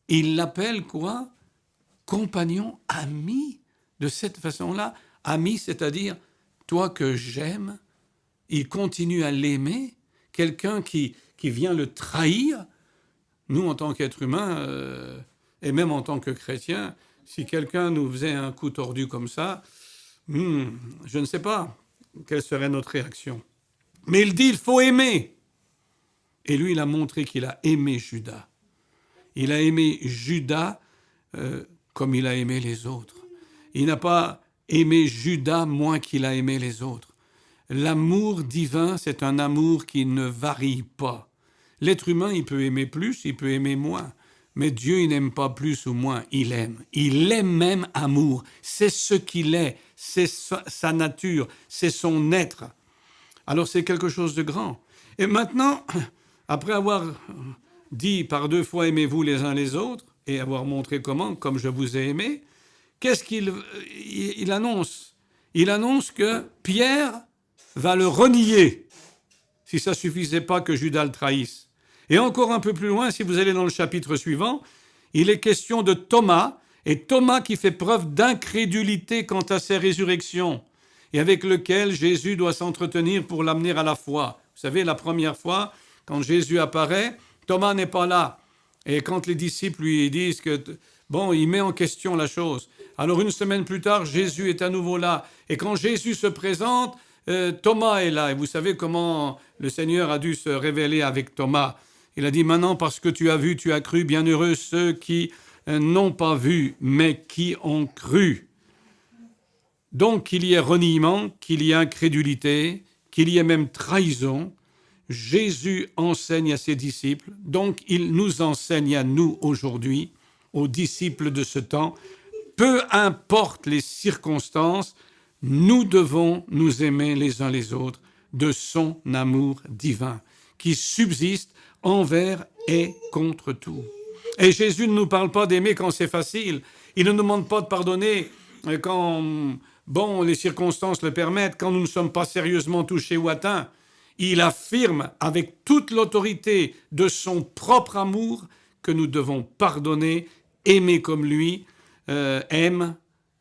Il l'appelle quoi ? Compagnon, ami, de cette façon-là. Ami, c'est-à-dire, toi que j'aime, il continue à l'aimer. Quelqu'un qui vient le trahir. Nous, en tant qu'êtres humains, et même en tant que chrétiens, si quelqu'un nous faisait un coup tordu comme ça, je ne sais pas quelle serait notre réaction. Mais il dit, il faut aimer. Et lui, il a montré qu'il a aimé Judas. Il a aimé Judas comme il a aimé les autres. Il n'a pas aimé Judas moins qu'il a aimé les autres. L'amour divin, c'est un amour qui ne varie pas. L'être humain, il peut aimer plus, il peut aimer moins. Mais Dieu, il n'aime pas plus ou moins, il aime. Il aime même amour. C'est ce qu'il est, c'est sa nature, c'est son être. Alors c'est quelque chose de grand. Et maintenant, après avoir dit par 2 fois aimez-vous les uns les autres, et avoir montré comment, comme je vous ai aimé, qu'est-ce qu'il annonce ? Il annonce que Pierre va le renier, si ça ne suffisait pas que Judas le trahisse. Et encore un peu plus loin, si vous allez dans le chapitre suivant, il est question de Thomas, et Thomas qui fait preuve d'incrédulité quant à ses résurrections, et avec lequel Jésus doit s'entretenir pour l'amener à la foi. Vous savez, la première fois, quand Jésus apparaît, Thomas n'est pas là. Et quand les disciples lui disent que, bon, il met en question la chose. Alors 1 semaine plus tard, Jésus est à nouveau là. Et quand Jésus se présente, Thomas est là. Et vous savez comment le Seigneur a dû se révéler avec Thomas. Il a dit, maintenant, parce que tu as vu, tu as cru, bienheureux ceux qui n'ont pas vu, mais qui ont cru. Donc, qu'il y ait reniement, qu'il y ait incrédulité, qu'il y ait même trahison, Jésus enseigne à ses disciples, donc il nous enseigne à nous aujourd'hui, aux disciples de ce temps, peu importe les circonstances, nous devons nous aimer les uns les autres de son amour divin, qui subsiste envers et contre tout. Et Jésus ne nous parle pas d'aimer quand c'est facile. Il ne nous demande pas de pardonner quand, les circonstances le permettent, quand nous ne sommes pas sérieusement touchés ou atteints. Il affirme avec toute l'autorité de son propre amour que nous devons pardonner, aimer comme lui aime,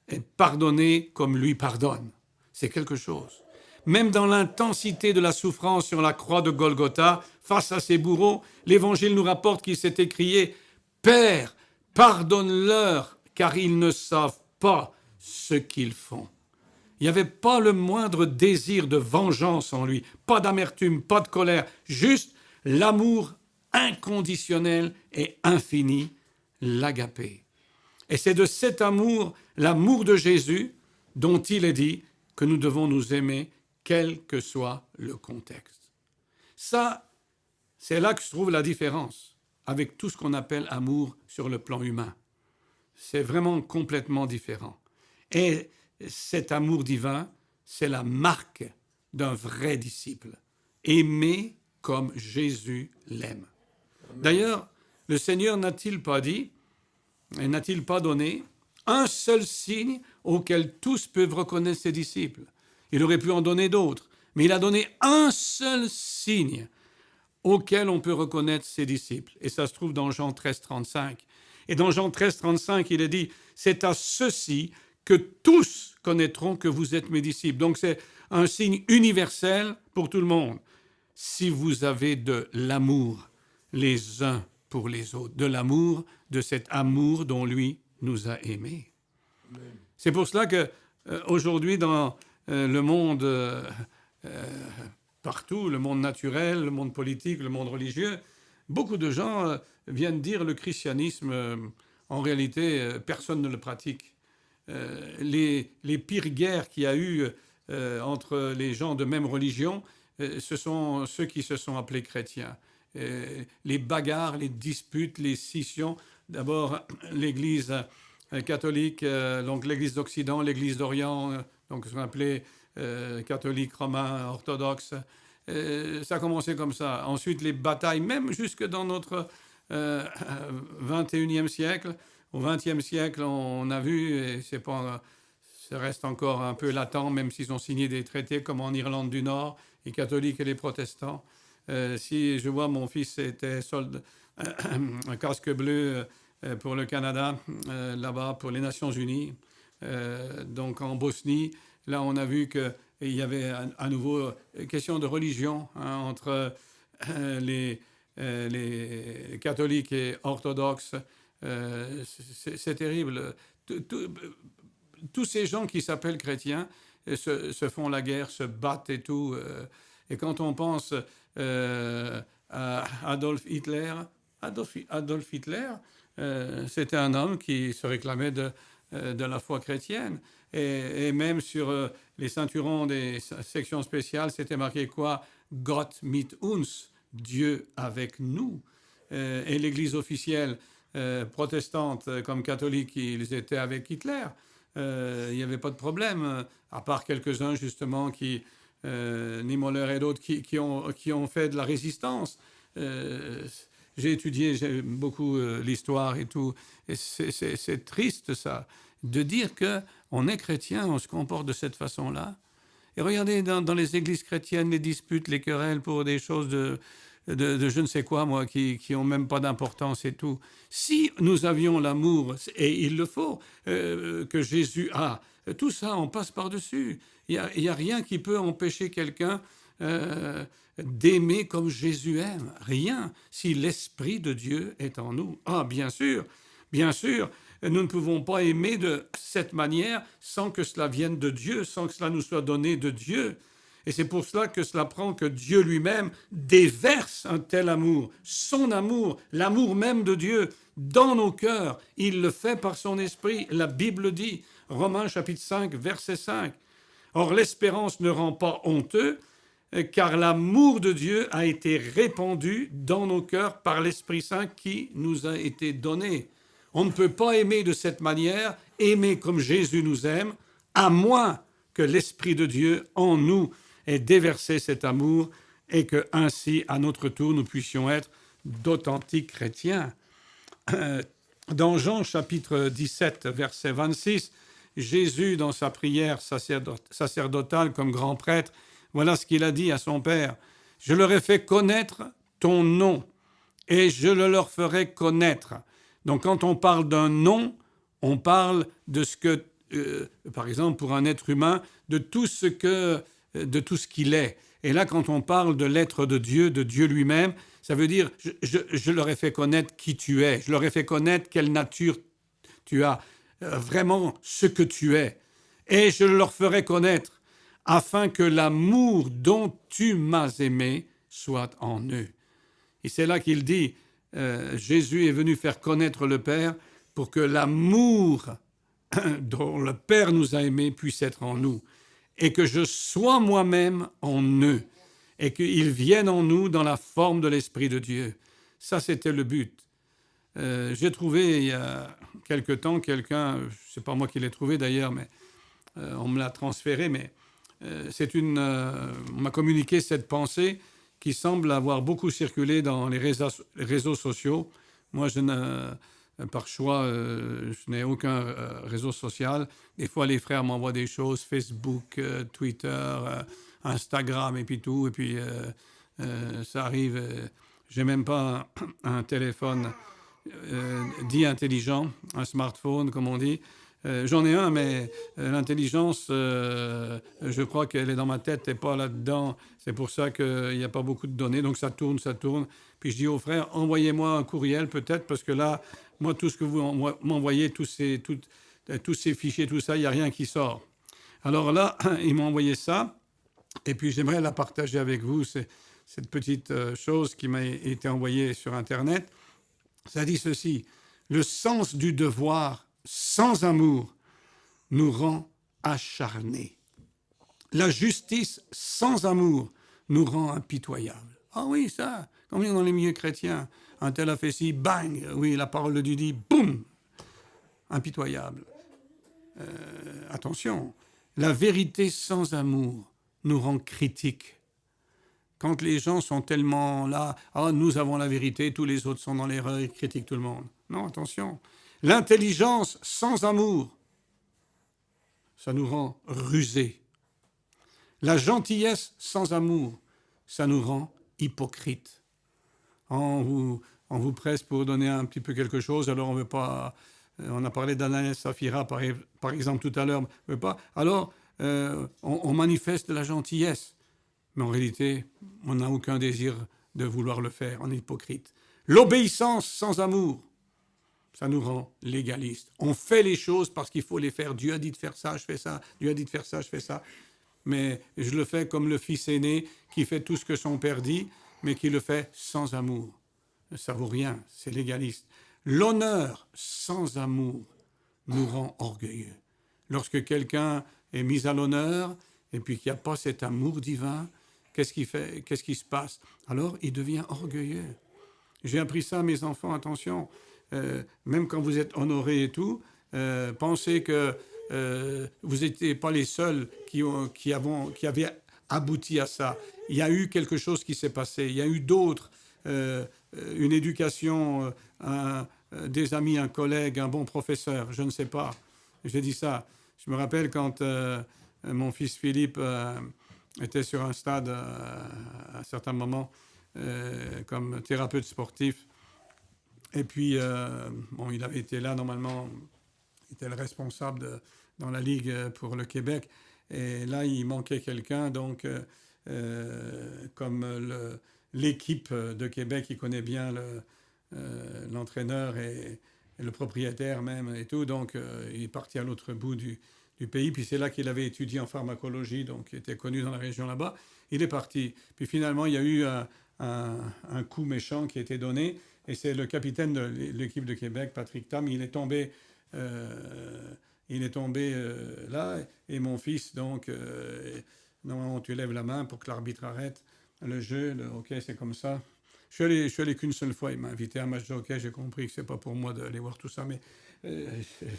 et pardonner comme lui pardonne. C'est quelque chose. Même dans l'intensité de la souffrance sur la croix de Golgotha, face à ses bourreaux, l'Évangile nous rapporte qu'il s'est écrié « Père, pardonne-leur, car ils ne savent pas ce qu'ils font. » Il n'y avait pas le moindre désir de vengeance en lui, pas d'amertume, pas de colère, juste l'amour inconditionnel et infini, l'agapé. Et c'est de cet amour, l'amour de Jésus, dont il est dit que nous devons nous aimer, quel que soit le contexte. Ça, c'est là que se trouve la différence avec tout ce qu'on appelle amour sur le plan humain. C'est vraiment complètement différent. Et cet amour divin, c'est la marque d'un vrai disciple. Aimer comme Jésus l'aime. D'ailleurs, le Seigneur n'a-t-il pas dit, et n'a-t-il pas donné un seul signe auquel tous peuvent reconnaître ses disciples? Il aurait pu en donner d'autres, mais il a donné un seul signe auquel on peut reconnaître ses disciples. Et ça se trouve dans Jean 13, 35. Et dans Jean 13, 35, il est dit « C'est à ceci que tous connaîtront que vous êtes mes disciples. » Donc c'est un signe universel pour tout le monde. Si vous avez de l'amour les uns pour les autres, de l'amour, de cet amour dont lui nous a aimés. Amen. C'est pour cela que aujourd'hui dans le monde partout, le monde naturel, le monde politique, le monde religieux, beaucoup de gens viennent dire le christianisme, en réalité, personne ne le pratique. Les pires guerres qu'il y a eu entre les gens de même religion, ce sont ceux qui se sont appelés chrétiens. Les bagarres, les disputes, les scissions. D'abord, l'Église catholique, donc l'Église d'Occident, l'Église d'Orient, donc ce qu'on appelait catholique, romain, orthodoxe. Ça a commencé comme ça. Ensuite, les batailles, même jusque dans notre 21e siècle. Au 20e siècle, on a vu, et ça reste encore un peu latent, même s'ils ont signé des traités comme en Irlande du Nord, les catholiques et les protestants. Si je vois mon fils était un casque bleu pour le Canada, là-bas pour les Nations Unies, donc en Bosnie, là on a vu qu'il y avait à nouveau question de religion entre les catholiques et orthodoxes. C'est terrible. Tous ces gens qui s'appellent chrétiens se font la guerre, se battent et tout. Et quand on pense à Adolf Hitler, c'était un homme qui se réclamait de la foi chrétienne. Et même sur les ceinturons des sections spéciales, c'était marqué quoi? Gott mit uns, Dieu avec nous. Et l'Église officielle protestante comme catholique, ils étaient avec Hitler. Il n'y avait pas de problème, à part quelques-uns justement qui... Niemöller et d'autres qui ont fait de la résistance. J'ai étudié beaucoup l'histoire et tout. Et c'est triste, ça, de dire qu'on est chrétien, on se comporte de cette façon-là. Et regardez, dans les églises chrétiennes, les disputes, les querelles pour des choses de je ne sais quoi, moi, qui n'ont même pas d'importance et tout. Si nous avions l'amour, et il le faut, que Jésus a, tout ça, on passe par-dessus. Il n'y a rien qui peut empêcher quelqu'un d'aimer comme Jésus aime. Rien, si l'Esprit de Dieu est en nous. Ah, bien sûr, nous ne pouvons pas aimer de cette manière sans que cela vienne de Dieu, sans que cela nous soit donné de Dieu. Et c'est pour cela que cela prend que Dieu lui-même déverse un tel amour, son amour, l'amour même de Dieu dans nos cœurs. Il le fait par son esprit. La Bible dit, Romains chapitre 5, verset 5. Or, l'espérance ne rend pas honteux, car l'amour de Dieu a été répandu dans nos cœurs par l'Esprit Saint qui nous a été donné. On ne peut pas aimer de cette manière, aimer comme Jésus nous aime, à moins que l'Esprit de Dieu en nous ait déversé cet amour et que ainsi, à notre tour, nous puissions être d'authentiques chrétiens. Dans Jean chapitre 17, verset 26, Jésus, dans sa prière sacerdotale comme grand prêtre, voilà ce qu'il a dit à son Père. « Je leur ai fait connaître ton nom et je le leur ferai connaître. » Donc quand on parle d'un nom, on parle de ce que, par exemple pour un être humain, de tout ce qu'il est. Et là, quand on parle de l'être de Dieu lui-même, ça veut dire je leur ai fait connaître qui tu es, je leur ai fait connaître quelle nature tu as, vraiment ce que tu es. Et je leur ferai connaître afin que l'amour dont tu m'as aimé soit en eux. Et c'est là qu'il dit, Jésus est venu faire connaître le Père pour que l'amour dont le Père nous a aimés puisse être en nous et que je sois moi-même en eux et qu'ils viennent en nous dans la forme de l'Esprit de Dieu. Ça, c'était le but. J'ai trouvé il y a quelque temps quelqu'un, c'est pas moi qui l'ai trouvé d'ailleurs, mais on me l'a transféré, mais on m'a communiqué cette pensée qui semble avoir beaucoup circulé dans les réseaux sociaux. Moi, par choix, je n'ai aucun réseau social. Des fois, les frères m'envoient des choses, Facebook, Twitter, Instagram et puis tout. Et puis, ça arrive. J'ai même pas un téléphone dit intelligent, un smartphone, comme on dit. J'en ai un, mais l'intelligence, je crois qu'elle est dans ma tête et pas là-dedans. C'est pour ça qu'il n'y a pas beaucoup de données. Donc ça tourne. Puis je dis aux frères, envoyez-moi un courriel peut-être, parce que là, moi, tout ce que vous m'envoyez, tous ces fichiers, tout ça, il n'y a rien qui sort. Alors là, ils m'ont envoyé ça. Et puis j'aimerais la partager avec vous, cette petite chose qui m'a été envoyée sur Internet. Ça dit ceci: le sens du devoir sans amour nous rend acharnés. La justice sans amour nous rend impitoyables. Ah oui, ça, comme dans les milieux chrétiens, un tel a fait ci, bang, oui, la parole de Dieu dit, boum, impitoyable. Attention, la vérité sans amour nous rend critiques. Quand les gens sont tellement là, ah, nous avons la vérité, tous les autres sont dans l'erreur, ils critiquent tout le monde. Non, attention. L'intelligence sans amour, ça nous rend rusés. La gentillesse sans amour, ça nous rend hypocrites. On vous presse pour donner un petit peu quelque chose, alors on ne veut pas. On a parlé d'Ananias et Saphira, par exemple, tout à l'heure, on ne veut pas. Alors, on manifeste de la gentillesse. Mais en réalité, on n'a aucun désir de vouloir le faire, on est hypocrite. L'obéissance sans amour, ça nous rend légalistes. On fait les choses parce qu'il faut les faire. Dieu a dit de faire ça, je fais ça. Dieu a dit de faire ça, je fais ça. Mais je le fais comme le fils aîné qui fait tout ce que son père dit, mais qui le fait sans amour. Ça vaut rien, c'est légaliste. L'honneur sans amour nous rend orgueilleux. Lorsque quelqu'un est mis à l'honneur et puis qu'il n'y a pas cet amour divin, qu'est-ce qu'il fait? Qu'est-ce qui se passe? Alors, il devient orgueilleux. J'ai appris ça à mes enfants, attention. Même quand vous êtes honorés et tout, pensez que vous n'étiez pas les seuls qui avaient abouti à ça. Il y a eu quelque chose qui s'est passé. Il y a eu d'autres, une éducation, des amis, un collègue, un bon professeur, je ne sais pas. J'ai dit ça. Je me rappelle quand mon fils Philippe était sur un stade à un certain moment comme thérapeute sportif. Et puis, il avait été là, normalement, il était le responsable dans la Ligue pour le Québec. Et là, il manquait quelqu'un, donc, comme l'équipe de Québec, il connaît bien l'entraîneur et le propriétaire même et tout. Donc, il est parti à l'autre bout du pays. Puis c'est là qu'il avait étudié en pharmacologie, donc il était connu dans la région là-bas. Il est parti. Puis finalement, il y a eu un coup méchant qui a été donné. Et c'est le capitaine de l'équipe de Québec, Patrick Tam, il est tombé là. Et mon fils, donc, normalement, tu lèves la main pour que l'arbitre arrête le jeu. Le hockey, c'est comme ça. Je suis allé qu'une seule fois. Il m'a invité à un match de hockey. J'ai compris que c'est pas pour moi d'aller voir tout ça, mais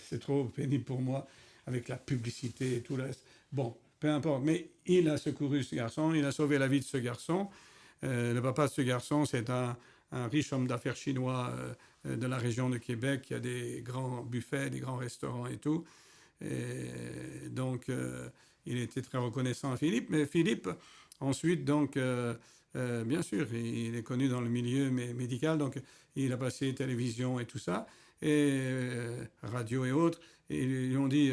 c'est trop pénible pour moi avec la publicité et tout le reste. Bon, peu importe. Mais il a secouru ce garçon, il a sauvé la vie de ce garçon. Le papa de ce garçon, c'est un riche homme d'affaires chinois de la région de Québec qui a des grands buffets, des grands restaurants et tout. Et donc, il était très reconnaissant à Philippe. Mais Philippe, ensuite, donc, bien sûr, il est connu dans le milieu médical, donc il a passé télévision et tout ça, et radio et autres. Et ils lui ont dit,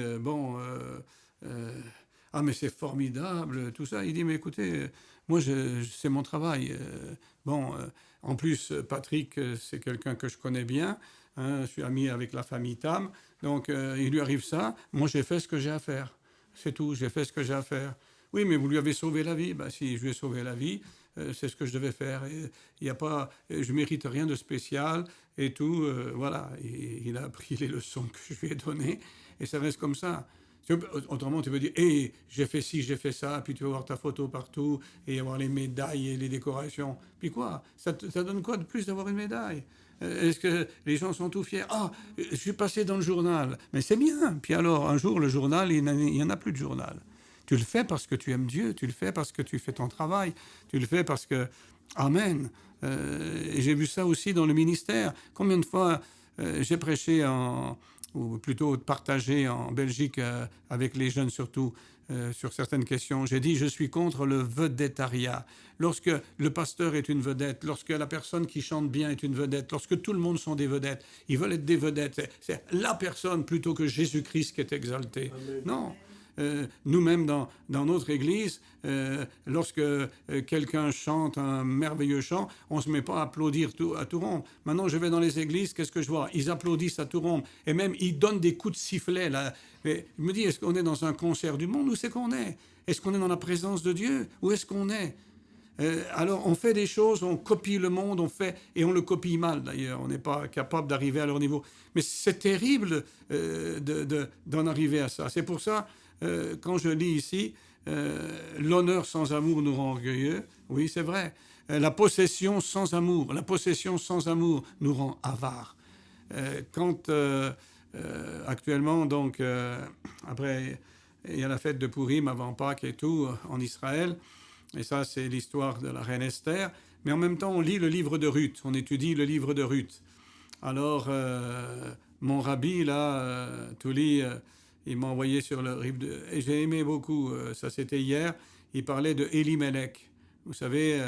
ah mais c'est formidable, tout ça. Il dit, mais écoutez, moi, c'est mon travail. En plus, Patrick, c'est quelqu'un que je connais bien. Hein, je suis ami avec la famille Tam. Donc, il lui arrive ça. Moi, j'ai fait ce que j'ai à faire. C'est tout, j'ai fait ce que j'ai à faire. Oui, mais vous lui avez sauvé la vie. Ben, si je lui ai sauvé la vie, c'est ce que je devais faire. Il y a pas, je mérite rien de spécial et tout. Voilà, il a appris les leçons que je lui ai données et ça reste comme ça. Autrement, tu peux dire, hey, j'ai fait ci, j'ai fait ça, puis tu vas voir ta photo partout, et avoir les médailles et les décorations. Puis quoi? Ça donne quoi de plus d'avoir une médaille? Est-ce que les gens sont tout fiers? Ah, je suis passé dans le journal. Mais c'est bien. Puis alors, un jour, le journal, il n'y en a plus de journal. Tu le fais parce que tu aimes Dieu, tu le fais parce que tu fais ton travail, tu le fais parce que... Amen. Et j'ai vu ça aussi dans le ministère. Combien de fois j'ai prêché ou plutôt partagé en Belgique avec les jeunes surtout, sur certaines questions. J'ai dit, je suis contre le vedettariat. Lorsque le pasteur est une vedette, lorsque la personne qui chante bien est une vedette, lorsque tout le monde sont des vedettes, ils veulent être des vedettes. C'est la personne plutôt que Jésus-Christ qui est exalté. Amen. Non. Nous-mêmes dans notre église, lorsque quelqu'un chante un merveilleux chant, on ne se met pas à applaudir à tout rond. Maintenant, je vais dans les églises, qu'est-ce que je vois? Ils applaudissent à tout rond. Et même, ils donnent des coups de sifflet. Là. Et je me dis, est-ce qu'on est dans un concert du monde? Où c'est qu'on est? Est-ce qu'on est dans la présence de Dieu? Où est-ce qu'on est? Alors, on fait des choses, on copie le monde, on fait, et on le copie mal d'ailleurs, on n'est pas capable d'arriver à leur niveau. Mais c'est terrible d'en arriver à ça. C'est pour ça, quand je lis ici, l'honneur sans amour nous rend orgueilleux. Oui, c'est vrai. La possession sans amour nous rend avares. Actuellement, donc, après, il y a la fête de Pourim avant Pâques et tout, en Israël. Et ça, c'est l'histoire de la reine Esther. Mais en même temps, on lit le livre de Ruth. On étudie le livre de Ruth. Alors, mon rabbi, là, Touli, il m'a envoyé sur le livre de... Et j'ai aimé beaucoup, ça c'était hier, il parlait de Elimelech. Vous savez,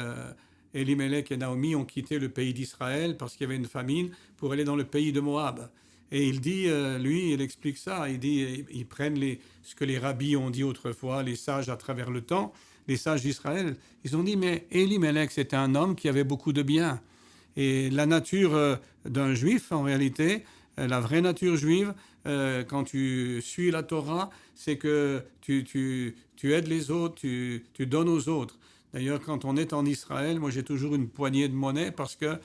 Elimelech et Naomi ont quitté le pays d'Israël parce qu'il y avait une famine pour aller dans le pays de Moab. Et il dit, lui, il explique ça, il dit, ils prennent ce que les rabbis ont dit autrefois, les sages à travers le temps, les sages d'Israël, ils ont dit, mais Elimelech, c'était un homme qui avait beaucoup de biens. Et la nature d'un juif, en réalité, la vraie nature juive, quand tu suis la Torah, c'est que tu aides les autres, tu donnes aux autres. D'ailleurs, quand on est en Israël, moi j'ai toujours une poignée de monnaie parce que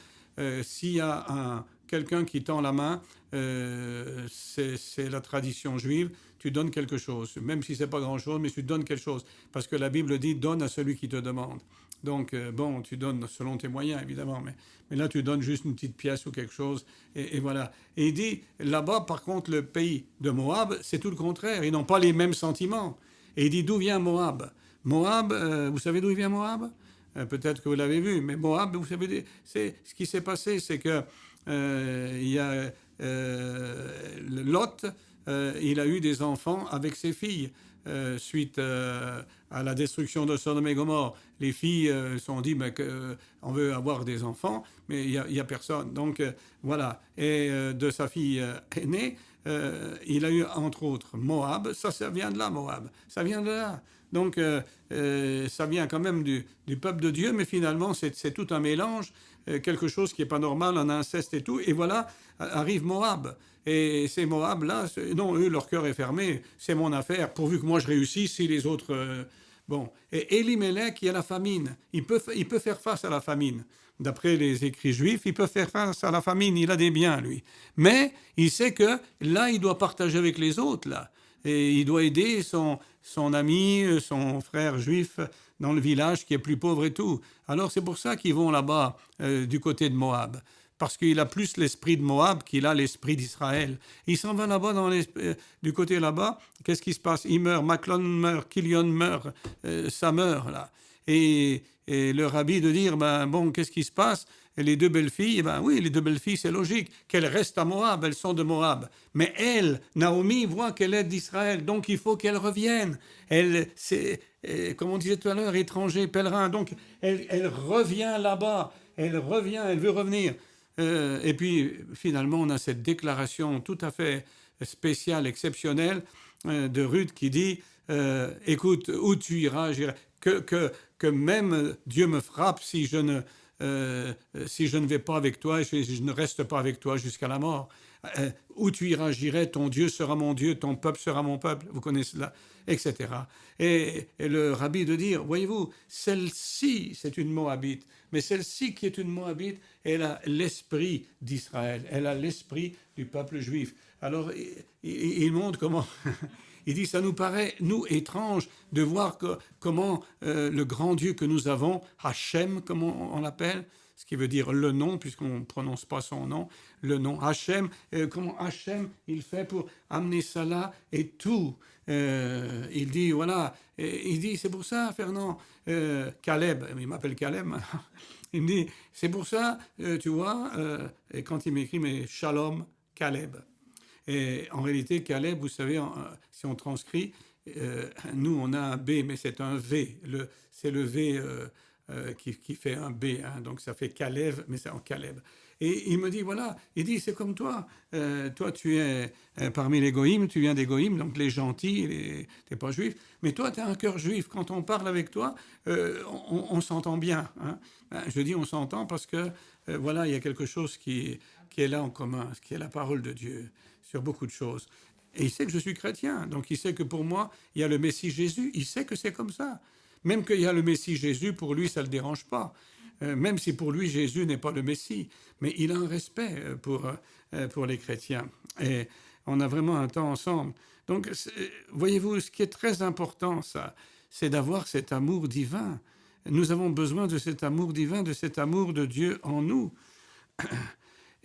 s'il y a quelqu'un qui tend la main, c'est la tradition juive, tu donnes quelque chose, même si c'est pas grand-chose, mais tu donnes quelque chose, parce que la Bible dit donne à celui qui te demande. Donc tu donnes selon tes moyens évidemment, mais là tu donnes juste une petite pièce ou quelque chose, et voilà. Et il dit là-bas par contre le pays de Moab, c'est tout le contraire, ils n'ont pas les mêmes sentiments. Et il dit d'où vient Moab? Moab, vous savez d'où il vient Moab? Peut-être que vous l'avez vu, mais Moab, vous savez, c'est ce qui s'est passé, c'est que il y a Lot, il a eu des enfants avec ses filles. Suite à la destruction de Sodome et Gomorrhe, les filles se sont dit on veut avoir des enfants, mais il y a personne. Donc voilà. Et de sa fille aînée, il a eu entre autres Moab. Ça vient de là, Moab. Ça vient de là. Donc ça vient quand même du peuple de Dieu, mais finalement c'est tout un mélange, quelque chose qui n'est pas normal, un inceste et tout. Et voilà, arrive Moab. Et ces Moab-là, non, eux, leur cœur est fermé, c'est mon affaire, pourvu que moi je réussisse, si les autres... Bon. Et Elimelech, il y a la famine. Il peut faire face à la famine. D'après les écrits juifs, il peut faire face à la famine, il a des biens, lui. Mais il sait que là, il doit partager avec les autres, là. Et il doit aider son ami, son frère juif dans le village qui est plus pauvre et tout. Alors c'est pour ça qu'ils vont là-bas, du côté de Moab. parce qu'il a plus l'esprit de Moab qu'il a l'esprit d'Israël. Il s'en va là-bas, du côté là-bas, qu'est-ce qui se passe? Il meurt, Maclon meurt, Kilion meurt, ça meurt là. Et le rabbi de dire, ben bon, qu'est-ce qui se passe? Et les deux belles filles, ben oui, les deux belles filles, c'est logique qu'elles restent à Moab, elles sont de Moab. Mais elle, Naomi, voit qu'elle est d'Israël, donc il faut qu'elle revienne. Elle, c'est, comme on disait tout à l'heure, étranger, pèlerin, donc elle revient là-bas, elle revient, elle veut revenir. Et puis finalement, on a cette déclaration tout à fait spéciale, exceptionnelle de Ruth qui dit, écoute, où tu iras, j'irai. Que même Dieu me frappe si je ne vais pas avec toi, je ne reste pas avec toi jusqu'à la mort. Où tu iras, j'irai, ton Dieu sera mon Dieu, ton peuple sera mon peuple, vous connaissez cela, etc. Et le rabbi de dire, voyez-vous, celle-ci, c'est une Moabite, mais celle-ci qui est une Moabite, elle a l'esprit d'Israël, elle a l'esprit du peuple juif. Alors, il montre comment... Il dit, ça nous paraît, nous, étrange de voir comment le grand Dieu que nous avons, Hachem, comme on l'appelle, ce qui veut dire le nom, puisqu'on ne prononce pas son nom, le nom Hachem, comment Hachem, il fait pour amener ça là et tout. Il dit, voilà, il dit, c'est pour ça, Fernand, Caleb, il m'appelle Caleb, il me dit, c'est pour ça, tu vois, et quand il m'écrit, mais Shalom, Caleb. Et en réalité, Caleb, vous savez, si on transcrit, nous, on a un B, mais c'est un V. C'est le V qui fait un B. Hein, donc, ça fait Caleb, mais c'est en Caleb. Et il me dit, voilà, il dit, c'est comme toi. Toi, tu es parmi les goïms, tu viens des goïms, donc les gentils, tu n'es pas juif. Mais toi, tu as un cœur juif. Quand on parle avec toi, on s'entend bien. Hein. Je dis on s'entend parce que, voilà, il y a quelque chose qui est là en commun, qui est la parole de Dieu sur beaucoup de choses. Et il sait que je suis chrétien, donc il sait que pour moi, il y a le Messie Jésus, il sait que c'est comme ça. Même qu'il y a le Messie Jésus, pour lui, ça ne le dérange pas. Même si pour lui, Jésus n'est pas le Messie. Mais il a un respect pour les chrétiens. Et on a vraiment un temps ensemble. Donc, voyez-vous, ce qui est très important, ça, c'est d'avoir cet amour divin. Nous avons besoin de cet amour divin, de cet amour de Dieu en nous.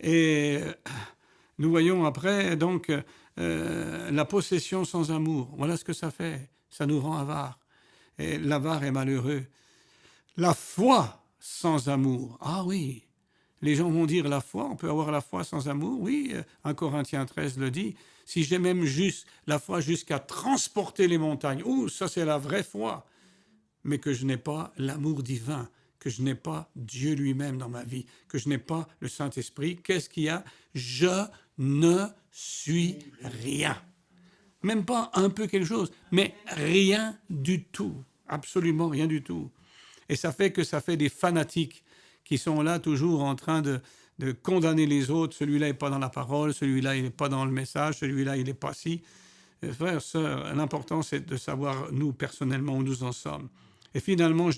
Et nous voyons après, donc, la possession sans amour. Voilà ce que ça fait. Ça nous rend avares. Et l'avare est malheureux. La foi sans amour. Ah oui, les gens vont dire la foi, on peut avoir la foi sans amour. Oui, 1 Corinthiens 13 le dit. Si j'ai même juste la foi jusqu'à transporter les montagnes, ça c'est la vraie foi. Mais que je n'ai pas l'amour divin, que je n'ai pas Dieu lui-même dans ma vie, que je n'ai pas le Saint-Esprit, qu'est-ce qu'il y a? Je ne suis rien. Même pas un peu quelque chose, mais rien du tout. Absolument rien du tout. Et ça fait des fanatiques qui sont là toujours en train de condamner les autres. Celui-là n'est pas dans la parole, celui-là il n'est pas dans le message, celui-là il n'est pas si. Frères, sœurs, l'important c'est de savoir nous personnellement où nous en sommes. Et finalement,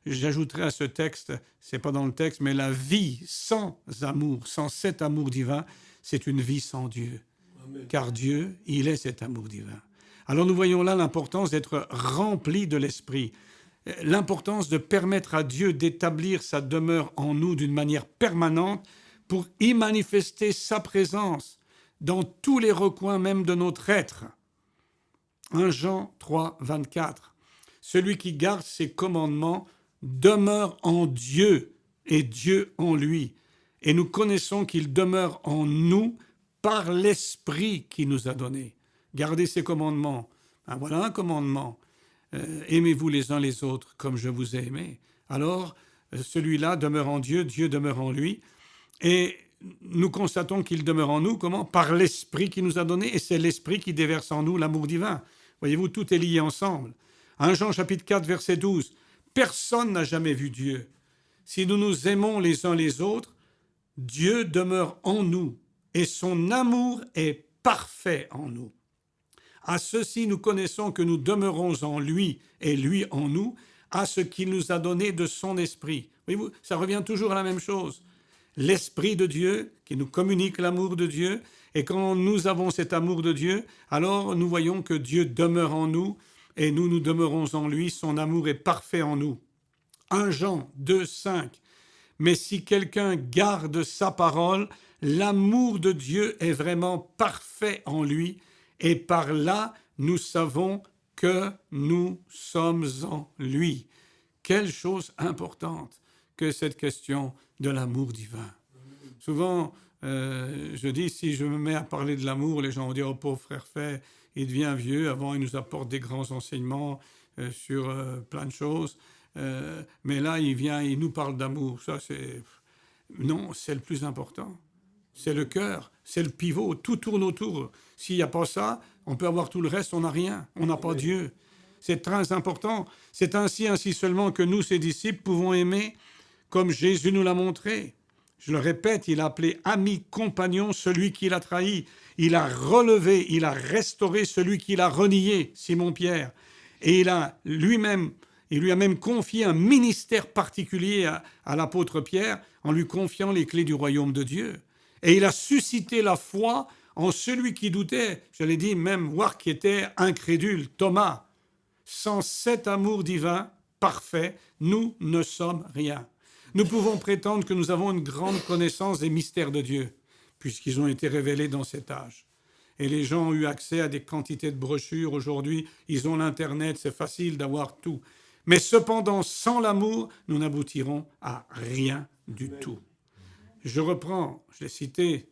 j'ajouterai à ce texte, c'est pas dans le texte, mais la vie sans amour, sans cet amour divin, c'est une vie sans Dieu. Amen. Car Dieu, il est cet amour divin. Alors nous voyons là l'importance d'être rempli de l'Esprit, l'importance de permettre à Dieu d'établir sa demeure en nous d'une manière permanente pour y manifester sa présence dans tous les recoins même de notre être. 1 Jean 3, 24. Celui qui garde ses commandements demeure en Dieu et Dieu en lui. Et nous connaissons qu'il demeure en nous par l'Esprit qu'il nous a donné. Gardez ses commandements. Voilà un commandement. Aimez-vous les uns les autres comme je vous ai aimé. Alors, celui-là demeure en Dieu, Dieu demeure en lui. Et nous constatons qu'il demeure en nous, comment? Par l'Esprit qu'il nous a donné. Et c'est l'Esprit qui déverse en nous l'amour divin. Voyez-vous, tout est lié ensemble. 1 Jean chapitre 4, verset 12. Personne n'a jamais vu Dieu. Si nous nous aimons les uns les autres, Dieu demeure en nous et son amour est parfait en nous. À ceci, nous connaissons que nous demeurons en lui et lui en nous, à ce qu'il nous a donné de son esprit. Voyez-vous, ça revient toujours à la même chose. L'Esprit de Dieu qui nous communique l'amour de Dieu. Et quand nous avons cet amour de Dieu, alors nous voyons que Dieu demeure en nous et nous, nous demeurons en lui. Son amour est parfait en nous. 1 Jean 2, 5. Mais si quelqu'un garde sa parole, l'amour de Dieu est vraiment parfait en lui, et par là, nous savons que nous sommes en lui. Quelle chose importante que cette question de l'amour divin. Souvent, je dis, si je me mets à parler de l'amour, les gens vont dire, oh pauvre frère fait, il devient vieux, avant il nous apporte des grands enseignements sur plein de choses, mais là il vient, il nous parle d'amour. Ça, c'est... Non, c'est le plus important. C'est le cœur, c'est le pivot, tout tourne autour. S'il n'y a pas ça, on peut avoir tout le reste, on n'a rien, on n'a pas Dieu. C'est très important. C'est ainsi seulement que nous, ses disciples, pouvons aimer comme Jésus nous l'a montré. Je le répète, il a appelé ami, compagnon celui qui l'a trahi. Il a relevé, il a restauré celui qui l'a renié, Simon-Pierre. Et il lui a même confié un ministère particulier à l'apôtre Pierre en lui confiant les clés du royaume de Dieu. Et il a suscité la foi en celui qui doutait, je l'ai dit, même voire qui était incrédule, Thomas. Sans cet amour divin parfait, nous ne sommes rien. Nous pouvons prétendre que nous avons une grande connaissance des mystères de Dieu, puisqu'ils ont été révélés dans cet âge. Et les gens ont eu accès à des quantités de brochures. Aujourd'hui, ils ont l'Internet, c'est facile d'avoir tout. Mais cependant, sans l'amour, nous n'aboutirons à rien du tout. Je reprends, je l'ai cité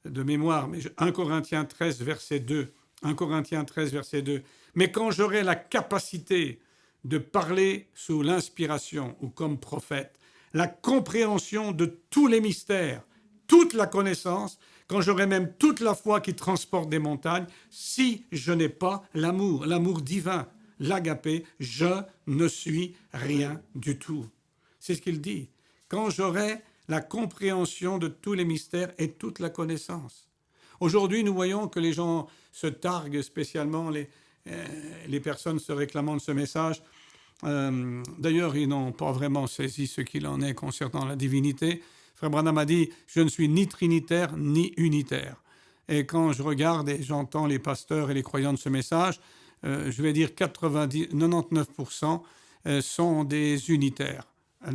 de mémoire, mais 1 Corinthiens 13, verset 2. 1 Corinthiens 13, verset 2. Mais quand j'aurai la capacité de parler sous l'inspiration ou comme prophète, la compréhension de tous les mystères, toute la connaissance, quand j'aurai même toute la foi qui transporte des montagnes, si je n'ai pas l'amour divin, l'agapé, je ne suis rien du tout. C'est ce qu'il dit. Quand j'aurai la compréhension de tous les mystères et toute la connaissance. Aujourd'hui, nous voyons que les gens se targuent, spécialement les personnes se réclamant de ce message. D'ailleurs, ils n'ont pas vraiment saisi ce qu'il en est concernant la divinité. Frère Branham a dit « Je ne suis ni trinitaire ni unitaire ». Et quand je regarde et j'entends les pasteurs et les croyants de ce message, je vais dire 99% sont des unitaires.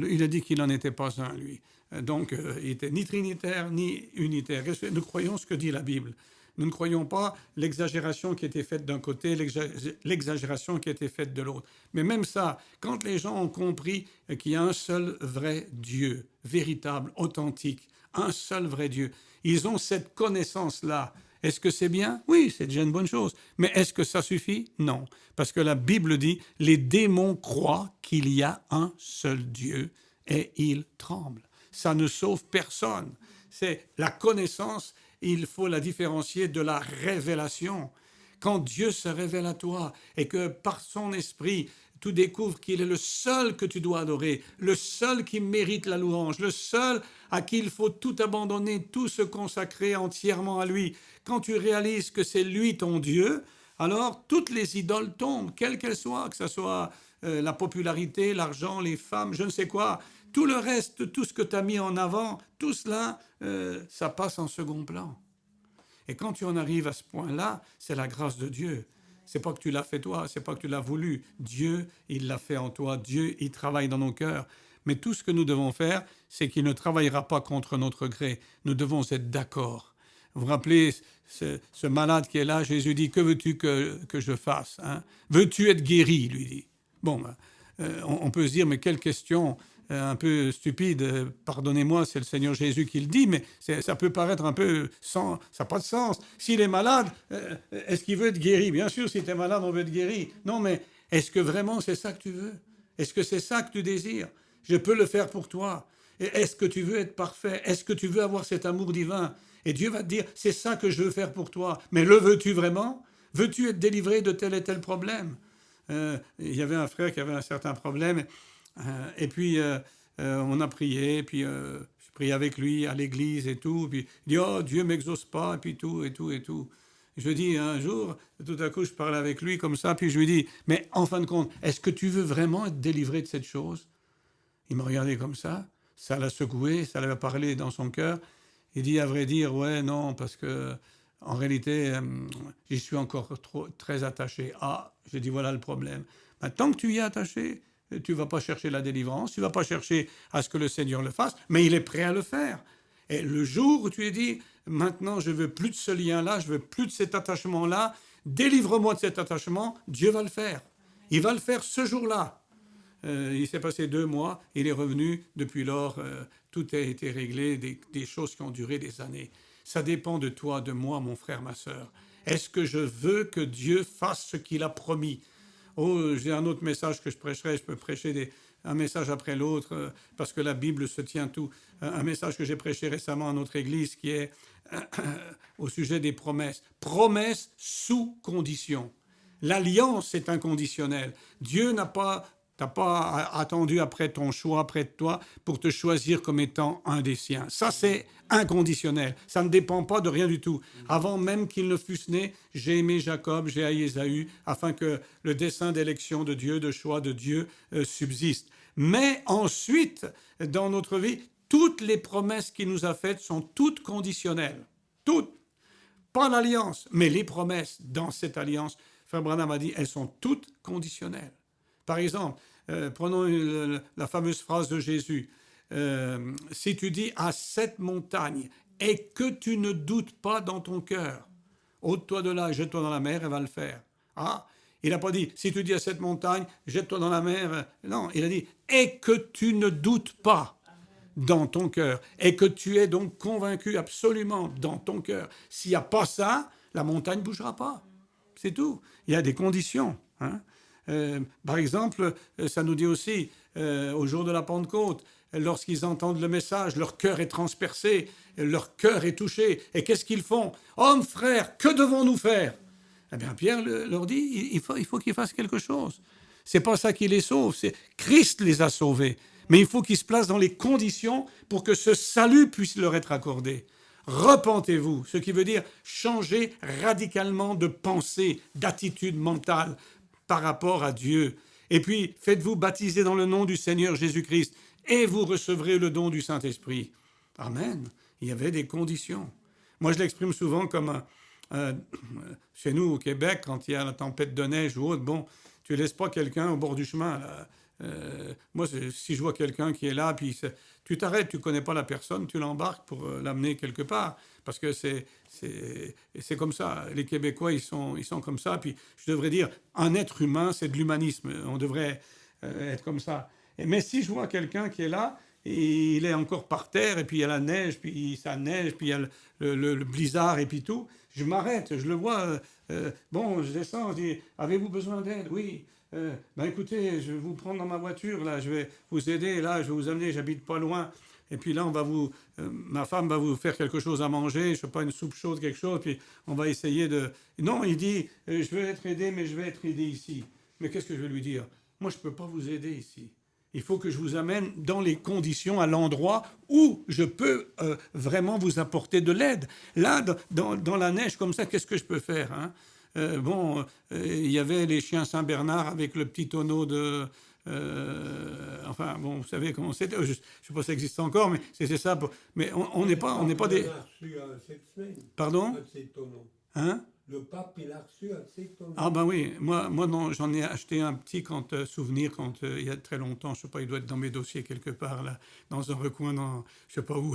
Il a dit qu'il n'en était pas un, lui. Donc, il n'était ni trinitaire ni unitaire. Nous croyons ce que dit la Bible. Nous ne croyons pas l'exagération qui a été faite d'un côté, l'exagération qui a été faite de l'autre. Mais même ça, quand les gens ont compris qu'il y a un seul vrai Dieu, véritable, authentique, un seul vrai Dieu, ils ont cette connaissance-là. Est-ce que c'est bien? Oui, c'est déjà une bonne chose. Mais est-ce que ça suffit? Non. Parce que la Bible dit, les démons croient qu'il y a un seul Dieu et ils tremblent. Ça ne sauve personne. C'est la connaissance. Il faut la différencier de la révélation. Quand Dieu se révèle à toi et que par son esprit, tu découvres qu'il est le seul que tu dois adorer, le seul qui mérite la louange, le seul à qui il faut tout abandonner, tout se consacrer entièrement à lui. Quand tu réalises que c'est lui ton Dieu, alors toutes les idoles tombent, quelles qu'elles soient, que ce soit la popularité, l'argent, les femmes, je ne sais quoi. Tout le reste, tout ce que tu as mis en avant, tout cela, ça passe en second plan. Et quand tu en arrives à ce point-là, c'est la grâce de Dieu. C'est pas que tu l'as fait toi, c'est pas que tu l'as voulu. Dieu, il l'a fait en toi. Dieu, il travaille dans nos cœurs. Mais tout ce que nous devons faire, c'est qu'il ne travaillera pas contre notre gré. Nous devons être d'accord. Vous vous rappelez ce malade qui est là, Jésus dit, que veux-tu que je fasse, hein? Veux-tu être guéri, lui dit. Bon, on peut se dire, mais quelle question un peu stupide, pardonnez-moi, c'est le Seigneur Jésus qui le dit, mais ça peut paraître un peu ça n'a pas de sens. S'il est malade, est-ce qu'il veut être guéri? Bien sûr, si tu es malade, on veut être guéri. Non, mais est-ce que vraiment c'est ça que tu veux? Est-ce que c'est ça que tu désires? Je peux le faire pour toi. Et est-ce que tu veux être parfait? Est-ce que tu veux avoir cet amour divin? Et Dieu va te dire, c'est ça que je veux faire pour toi. Mais le veux-tu vraiment? Veux-tu être délivré de tel et tel problème? Il y avait un frère qui avait un certain problème. Et puis, on a prié, puis je priais avec lui à l'église et tout. Puis il dit, oh, Dieu ne m'exauce pas, et puis tout, et tout, et tout. Je dis, un jour, tout à coup, je parlais avec lui comme ça, puis je lui dis, mais en fin de compte, est-ce que tu veux vraiment être délivré de cette chose? Il m'a regardé comme ça l'a secoué, ça l'avait parlé dans son cœur. Il dit, à vrai dire, ouais, non, parce que en réalité, j'y suis encore très attaché. Ah, j'ai dit, voilà le problème. Tant que tu y es attaché, Tu ne vas pas chercher la délivrance, tu ne vas pas chercher à ce que le Seigneur le fasse, mais il est prêt à le faire. Et le jour où tu lui dis, maintenant je veux plus de ce lien-là, je veux plus de cet attachement-là, délivre-moi de cet attachement, Dieu va le faire. Il va le faire ce jour-là. Il s'est passé 2 mois, il est revenu, depuis lors, tout a été réglé, des choses qui ont duré des années. Ça dépend de toi, de moi, mon frère, ma sœur. Est-ce que je veux que Dieu fasse ce qu'il a promis? Oh, j'ai un autre message que je prêcherai, je peux prêcher un message après l'autre, parce que la Bible se tient tout. Un message que j'ai prêché récemment à notre église qui est au sujet des promesses. Promesses sous condition. L'alliance est inconditionnelle. Dieu t'as pas attendu après ton choix, après toi, pour te choisir comme étant un des siens. Ça, c'est inconditionnel. Ça ne dépend pas de rien du tout. Avant même qu'il ne fût né, j'ai aimé Jacob, j'ai haï Ésaü, afin que le dessein d'élection de Dieu, de choix de Dieu, subsiste. Mais ensuite, dans notre vie, toutes les promesses qu'il nous a faites sont toutes conditionnelles. Toutes. Pas l'alliance, mais les promesses dans cette alliance, Frère Branham a dit, elles sont toutes conditionnelles. Par exemple, prenons la fameuse phrase de Jésus. Si tu dis à cette montagne et que tu ne doutes pas dans ton cœur, ôte-toi de là, jette-toi dans la mer, elle va le faire. Ah, il n'a pas dit, si tu dis à cette montagne, jette-toi dans la mer. Non, il a dit, et que tu ne doutes pas dans ton cœur, et que tu es donc convaincu absolument dans ton cœur. S'il n'y a pas ça, la montagne ne bougera pas. C'est tout. Il y a des conditions. Par exemple, ça nous dit aussi, au jour de la Pentecôte, lorsqu'ils entendent le message, leur cœur est transpercé, leur cœur est touché. Et qu'est-ce qu'ils font? Hommes, frères, que devons-nous faire? Eh bien, Pierre leur dit, il faut qu'ils fassent quelque chose. C'est pas ça qui les sauve, c'est Christ les a sauvés. Mais il faut qu'ils se placent dans les conditions pour que ce salut puisse leur être accordé. Repentez-vous, ce qui veut dire changer radicalement de pensée, d'attitude mentale par rapport à Dieu. Et puis, faites-vous baptiser dans le nom du Seigneur Jésus-Christ et vous recevrez le don du Saint-Esprit. Amen. Il y avait des conditions. Moi, je l'exprime souvent comme chez nous au Québec, quand il y a la tempête de neige ou autre, bon, tu ne laisses pas quelqu'un au bord du chemin, là. Moi, si je vois quelqu'un qui est là, puis tu t'arrêtes, tu ne connais pas la personne, tu l'embarques pour l'amener quelque part, parce que c'est comme ça. Les Québécois, ils sont comme ça. Puis je devrais dire, un être humain, c'est de l'humanisme. On devrait être comme ça. Mais si je vois quelqu'un qui est là, et il est encore par terre, et puis il y a la neige, puis ça neige, puis il y a le blizzard, et puis tout, je m'arrête, je le vois. Bon, je descends, je dis, avez-vous besoin d'aide? Oui. Ben écoutez, je vais vous prendre dans ma voiture, là, je vais vous aider, là, je vais vous amener, j'habite pas loin. Et puis là, ma femme va vous faire quelque chose à manger, je sais pas, une soupe chaude, quelque chose, puis on va essayer de... Non, il dit, je vais être aidé, mais je vais être aidé ici. Mais qu'est-ce que je vais lui dire? Moi, je peux pas vous aider ici. Il faut que je vous amène dans les conditions, à l'endroit où je peux vraiment vous apporter de l'aide. Là, dans la neige comme ça, qu'est-ce que je peux faire, hein? Il y avait les chiens Saint-Bernard avec le petit tonneau de... enfin, bon, vous savez comment c'était. Je ne sais pas si ça existe encore, mais c'est ça. Mais on n'est pas des... Pardon? Hein? Le pape, il a reçu un de ces tonneaux. Ah ben oui, moi non, j'en ai acheté un petit souvenir quand il y a très longtemps, je sais pas, il doit être dans mes dossiers quelque part là, dans un recoin, je sais pas où.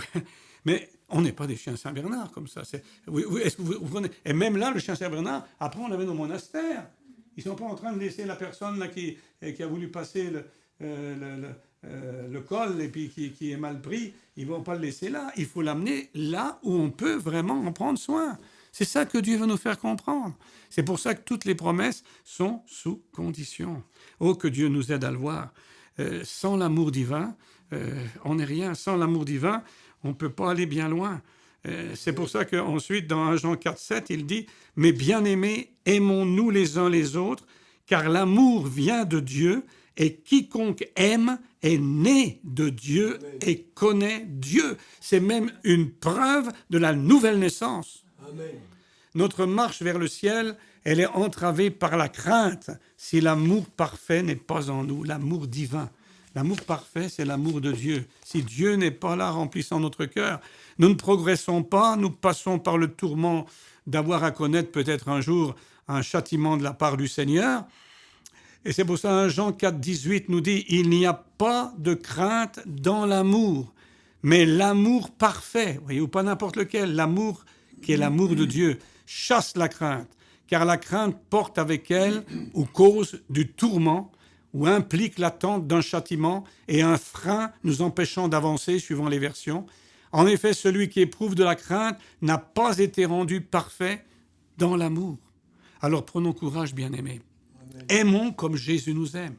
Mais on n'est pas des chiens Saint-Bernard comme ça. Est-ce que vous connaissez? Et même là, le chien Saint-Bernard, après on l'avait au monastère. Ils sont pas en train de laisser la personne là qui a voulu passer le col et puis qui est mal pris. Ils vont pas le laisser là. Il faut l'amener là où on peut vraiment en prendre soin. C'est ça que Dieu veut nous faire comprendre. C'est pour ça que toutes les promesses sont sous condition. Oh, que Dieu nous aide à le voir. Sans l'amour divin, on n'est rien. Sans l'amour divin, on ne peut pas aller bien loin. C'est pour ça qu'ensuite, dans 1 Jean 4, 7, il dit « Mais bien-aimés, aimons-nous les uns les autres, car l'amour vient de Dieu, et quiconque aime est né de Dieu et connaît Dieu. » C'est même une preuve de la nouvelle naissance. Amen. Notre marche vers le ciel, elle est entravée par la crainte si l'amour parfait n'est pas en nous, l'amour divin. L'amour parfait, c'est l'amour de Dieu. Si Dieu n'est pas là remplissant notre cœur, nous ne progressons pas, nous passons par le tourment d'avoir à connaître peut-être un jour un châtiment de la part du Seigneur. Et c'est pour ça 1 Jean 4, 18 nous dit « Il n'y a pas de crainte dans l'amour, mais l'amour parfait, voyez, ou pas n'importe lequel, l'amour qui est l'amour de Dieu, chasse la crainte, car la crainte porte avec elle ou cause du tourment, ou implique l'attente d'un châtiment et un frein nous empêchant d'avancer, suivant les versions. En effet, celui qui éprouve de la crainte n'a pas été rendu parfait dans l'amour. » Alors prenons courage, bien-aimés. Aimons comme Jésus nous aime,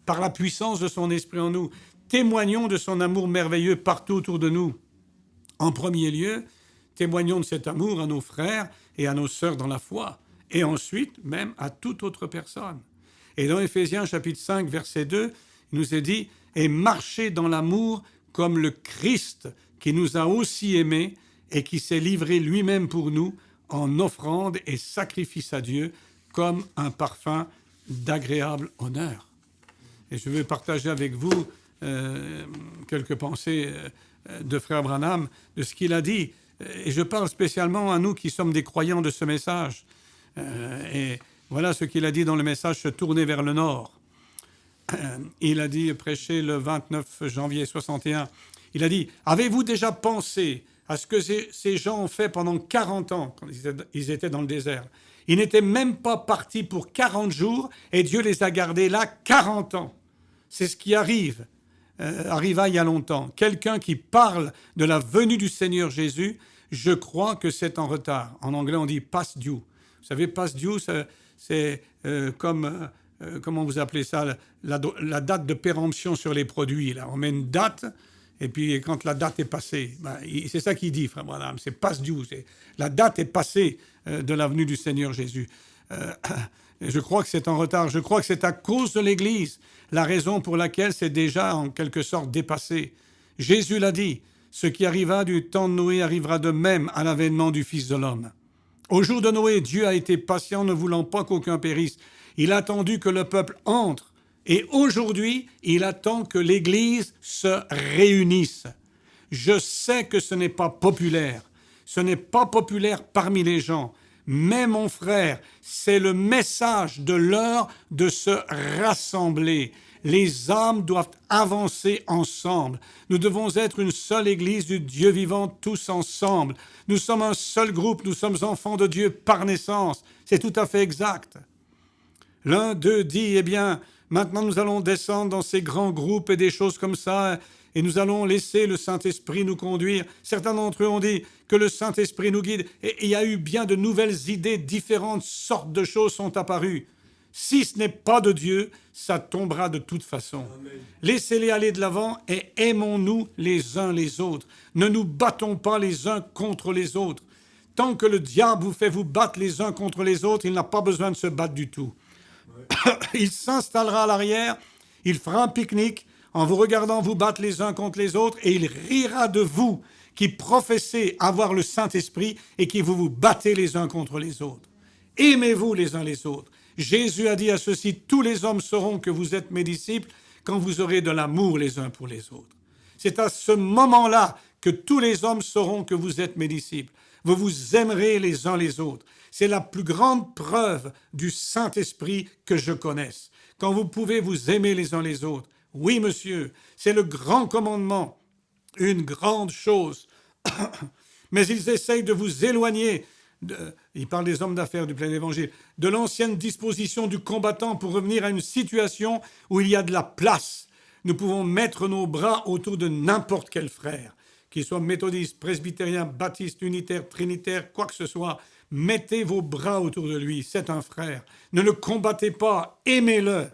par la puissance de son esprit en nous. Témoignons de son amour merveilleux partout autour de nous. En premier lieu, témoignons de cet amour à nos frères et à nos sœurs dans la foi, et ensuite même à toute autre personne. Et dans Éphésiens chapitre 5, verset 2, il nous est dit « Et marchez dans l'amour comme le Christ qui nous a aussi aimés et qui s'est livré lui-même pour nous en offrande et sacrifice à Dieu comme un parfum d'agréable honneur. » Et je veux partager avec vous quelques pensées de Frère Branham, de ce qu'il a dit. Et je parle spécialement à nous qui sommes des croyants de ce message. Et voilà ce qu'il a dit dans le message « Se tourner vers le Nord ». Il a dit, prêché le 29 janvier 61, il a dit « Avez-vous déjà pensé à ce que ces gens ont fait pendant 40 ans, quand ils étaient dans le désert ? Ils n'étaient même pas partis pour 40 jours et Dieu les a gardés là 40 ans. C'est ce qui arriva il y a longtemps. Quelqu'un qui parle de la venue du Seigneur Jésus, je crois que c'est en retard. En anglais, on dit past due. Vous savez, past due, c'est comme, comment vous appelez ça, la date de péremption sur les produits. Là. On met une date, et puis quand la date est passée, c'est ça qu'il dit, frère Branham, c'est past due. La date est passée de la venue du Seigneur Jésus. Je crois que c'est en retard. Je crois que c'est à cause de l'Église, la raison pour laquelle c'est déjà en quelque sorte dépassé. Jésus l'a dit, ce qui arriva du temps de Noé arrivera de même à l'avènement du Fils de l'homme. Au jour de Noé, Dieu a été patient, ne voulant pas qu'aucun périsse. Il a attendu que le peuple entre. Et aujourd'hui, il attend que l'Église se réunisse. Je sais que ce n'est pas populaire. Ce n'est pas populaire parmi les gens. Mais mon frère, c'est le message de l'heure de se rassembler. Les âmes doivent avancer ensemble. Nous devons être une seule Église du Dieu vivant, tous ensemble. Nous sommes un seul groupe, nous sommes enfants de Dieu par naissance. C'est tout à fait exact. L'un d'eux dit, eh bien, maintenant nous allons descendre dans ces grands groupes et des choses comme ça, et nous allons laisser le Saint-Esprit nous conduire. Certains d'entre eux ont dit que le Saint-Esprit nous guide. Et il y a eu bien de nouvelles idées, différentes sortes de choses sont apparues. Si ce n'est pas de Dieu, ça tombera de toute façon. Amen. Laissez-les aller de l'avant et aimons-nous les uns les autres. Ne nous battons pas les uns contre les autres. Tant que le diable vous fait vous battre les uns contre les autres, il n'a pas besoin de se battre du tout. Ouais. Il s'installera à l'arrière, il fera un pique-nique, en vous regardant vous battre les uns contre les autres, et il rira de vous qui professez avoir le Saint-Esprit et qui vous battez les uns contre les autres. Aimez-vous les uns les autres. Jésus a dit à ceux-ci, tous les hommes sauront que vous êtes mes disciples quand vous aurez de l'amour les uns pour les autres. C'est à ce moment-là que tous les hommes sauront que vous êtes mes disciples. Vous vous aimerez les uns les autres. C'est la plus grande preuve du Saint-Esprit que je connaisse. Quand vous pouvez vous aimer les uns les autres. Oui, monsieur, c'est le grand commandement, une grande chose. Mais ils essayent de vous éloigner, il parle des hommes d'affaires du plein évangile, de l'ancienne disposition du combattant pour revenir à une situation où il y a de la place. Nous pouvons mettre nos bras autour de n'importe quel frère, qu'il soit méthodiste, presbytérien, baptiste, unitaire, trinitaire, quoi que ce soit. Mettez vos bras autour de lui, c'est un frère. Ne le combattez pas, aimez-le.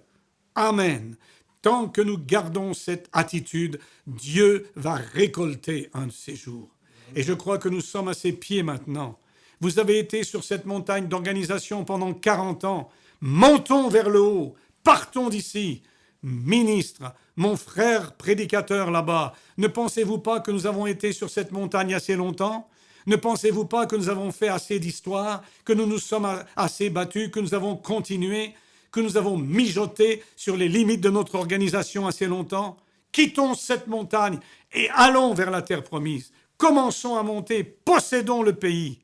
Amen. Tant que nous gardons cette attitude, Dieu va récolter un de ces jours. Et je crois que nous sommes à ses pieds maintenant. Vous avez été sur cette montagne d'organisation pendant 40 ans. Montons vers le haut. Partons d'ici. Ministre, mon frère prédicateur là-bas, ne pensez-vous pas que nous avons été sur cette montagne assez longtemps ? Ne pensez-vous pas que nous avons fait assez d'histoire, que nous nous sommes assez battus, que nous avons continué ? Que nous avons mijoté sur les limites de notre organisation assez longtemps? Quittons cette montagne et allons vers la terre promise. Commençons à monter, possédons le pays.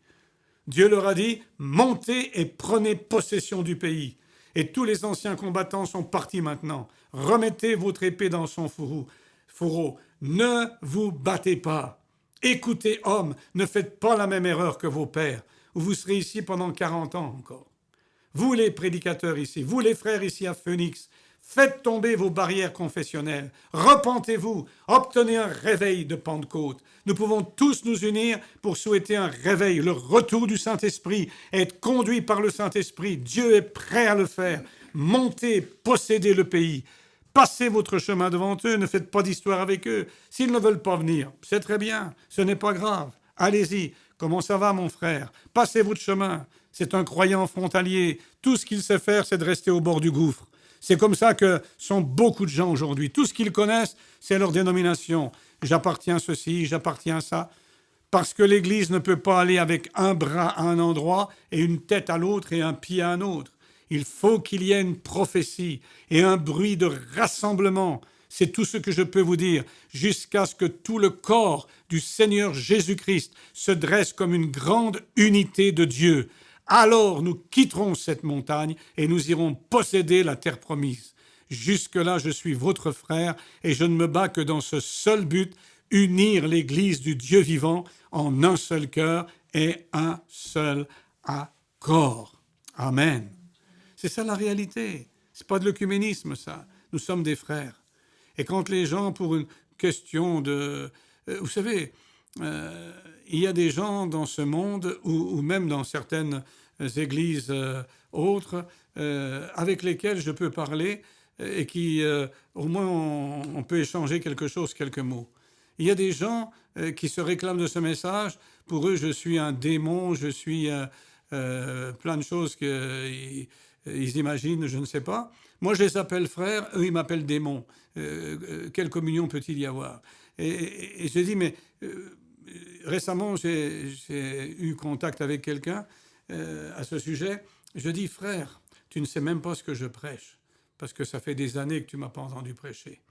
Dieu leur a dit, montez et prenez possession du pays. Et tous les anciens combattants sont partis maintenant. Remettez votre épée dans son fourreau. Ne vous battez pas. Écoutez, hommes, ne faites pas la même erreur que vos pères, ou vous serez ici pendant 40 ans encore. Vous les prédicateurs ici, vous les frères ici à Phoenix, faites tomber vos barrières confessionnelles, repentez-vous, obtenez un réveil de Pentecôte. Nous pouvons tous nous unir pour souhaiter un réveil, le retour du Saint-Esprit, être conduits par le Saint-Esprit. Dieu est prêt à le faire. Montez, possédez le pays. Passez votre chemin devant eux, ne faites pas d'histoire avec eux. S'ils ne veulent pas venir, c'est très bien, ce n'est pas grave. Allez-y. Comment ça va, mon frère? Passez votre chemin. C'est un croyant frontalier. Tout ce qu'il sait faire, c'est de rester au bord du gouffre. C'est comme ça que sont beaucoup de gens aujourd'hui. Tout ce qu'ils connaissent, c'est leur dénomination. J'appartiens à ceci, j'appartiens à ça. Parce que l'Église ne peut pas aller avec un bras à un endroit et une tête à l'autre et un pied à un autre. Il faut qu'il y ait une prophétie et un bruit de rassemblement. C'est tout ce que je peux vous dire, jusqu'à ce que tout le corps du Seigneur Jésus-Christ se dresse comme une grande unité de Dieu. Alors nous quitterons cette montagne et nous irons posséder la terre promise. Jusque-là, je suis votre frère et je ne me bats que dans ce seul but, unir l'Église du Dieu vivant en un seul cœur et un seul accord. Amen. C'est ça la réalité. C'est pas de l'œcuménisme, ça. Nous sommes des frères. Et quand les gens, pour une question de... vous savez, il y a des gens dans ce monde, ou même dans certaines églises autres, avec lesquelles je peux parler et qui, au moins, on peut échanger quelque chose, quelques mots. Il y a des gens qui se réclament de ce message. Pour eux, je suis un démon, je suis plein de choses qu'ils imaginent, je ne sais pas. Moi, je les appelle frères, eux, ils m'appellent démons. Quelle communion peut-il y avoir? Et je dis, mais récemment, j'ai eu contact avec quelqu'un à ce sujet. Je dis, frère, tu ne sais même pas ce que je prêche, parce que ça fait des années que tu ne m'as pas entendu prêcher.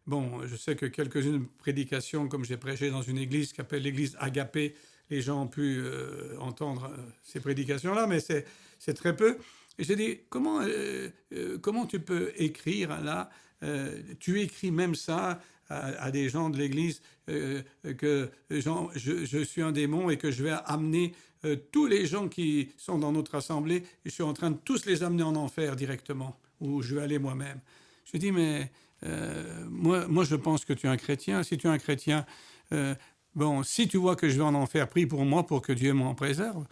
Bon, je sais que quelques-unes prédications, comme j'ai prêché dans une église qui s'appelle l'église Agapé, les gens ont pu entendre ces prédications-là, mais c'est très peu. Et j'ai dit, comment tu peux écrire là, tu écris même ça à des gens de l'église, que je suis un démon et que je vais amener tous les gens qui sont dans notre assemblée, je suis en train de tous les amener en enfer directement, où je vais aller moi-même. Je dis, mais moi je pense que tu es un chrétien. Si tu es un chrétien, bon, si tu vois que je vais en enfer, prie pour moi pour que Dieu m'en préserve.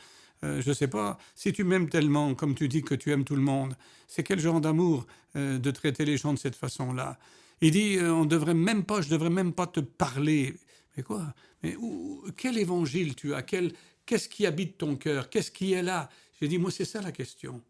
Je ne sais pas, si tu m'aimes tellement, comme tu dis que tu aimes tout le monde, c'est quel genre d'amour de traiter les gens de cette façon-là? Il dit, je ne devrais même pas te parler. Mais quoi? Mais quel évangile tu as? Qu'est-ce qui habite ton cœur? Qu'est-ce qui est là? J'ai dit, moi, c'est ça la question.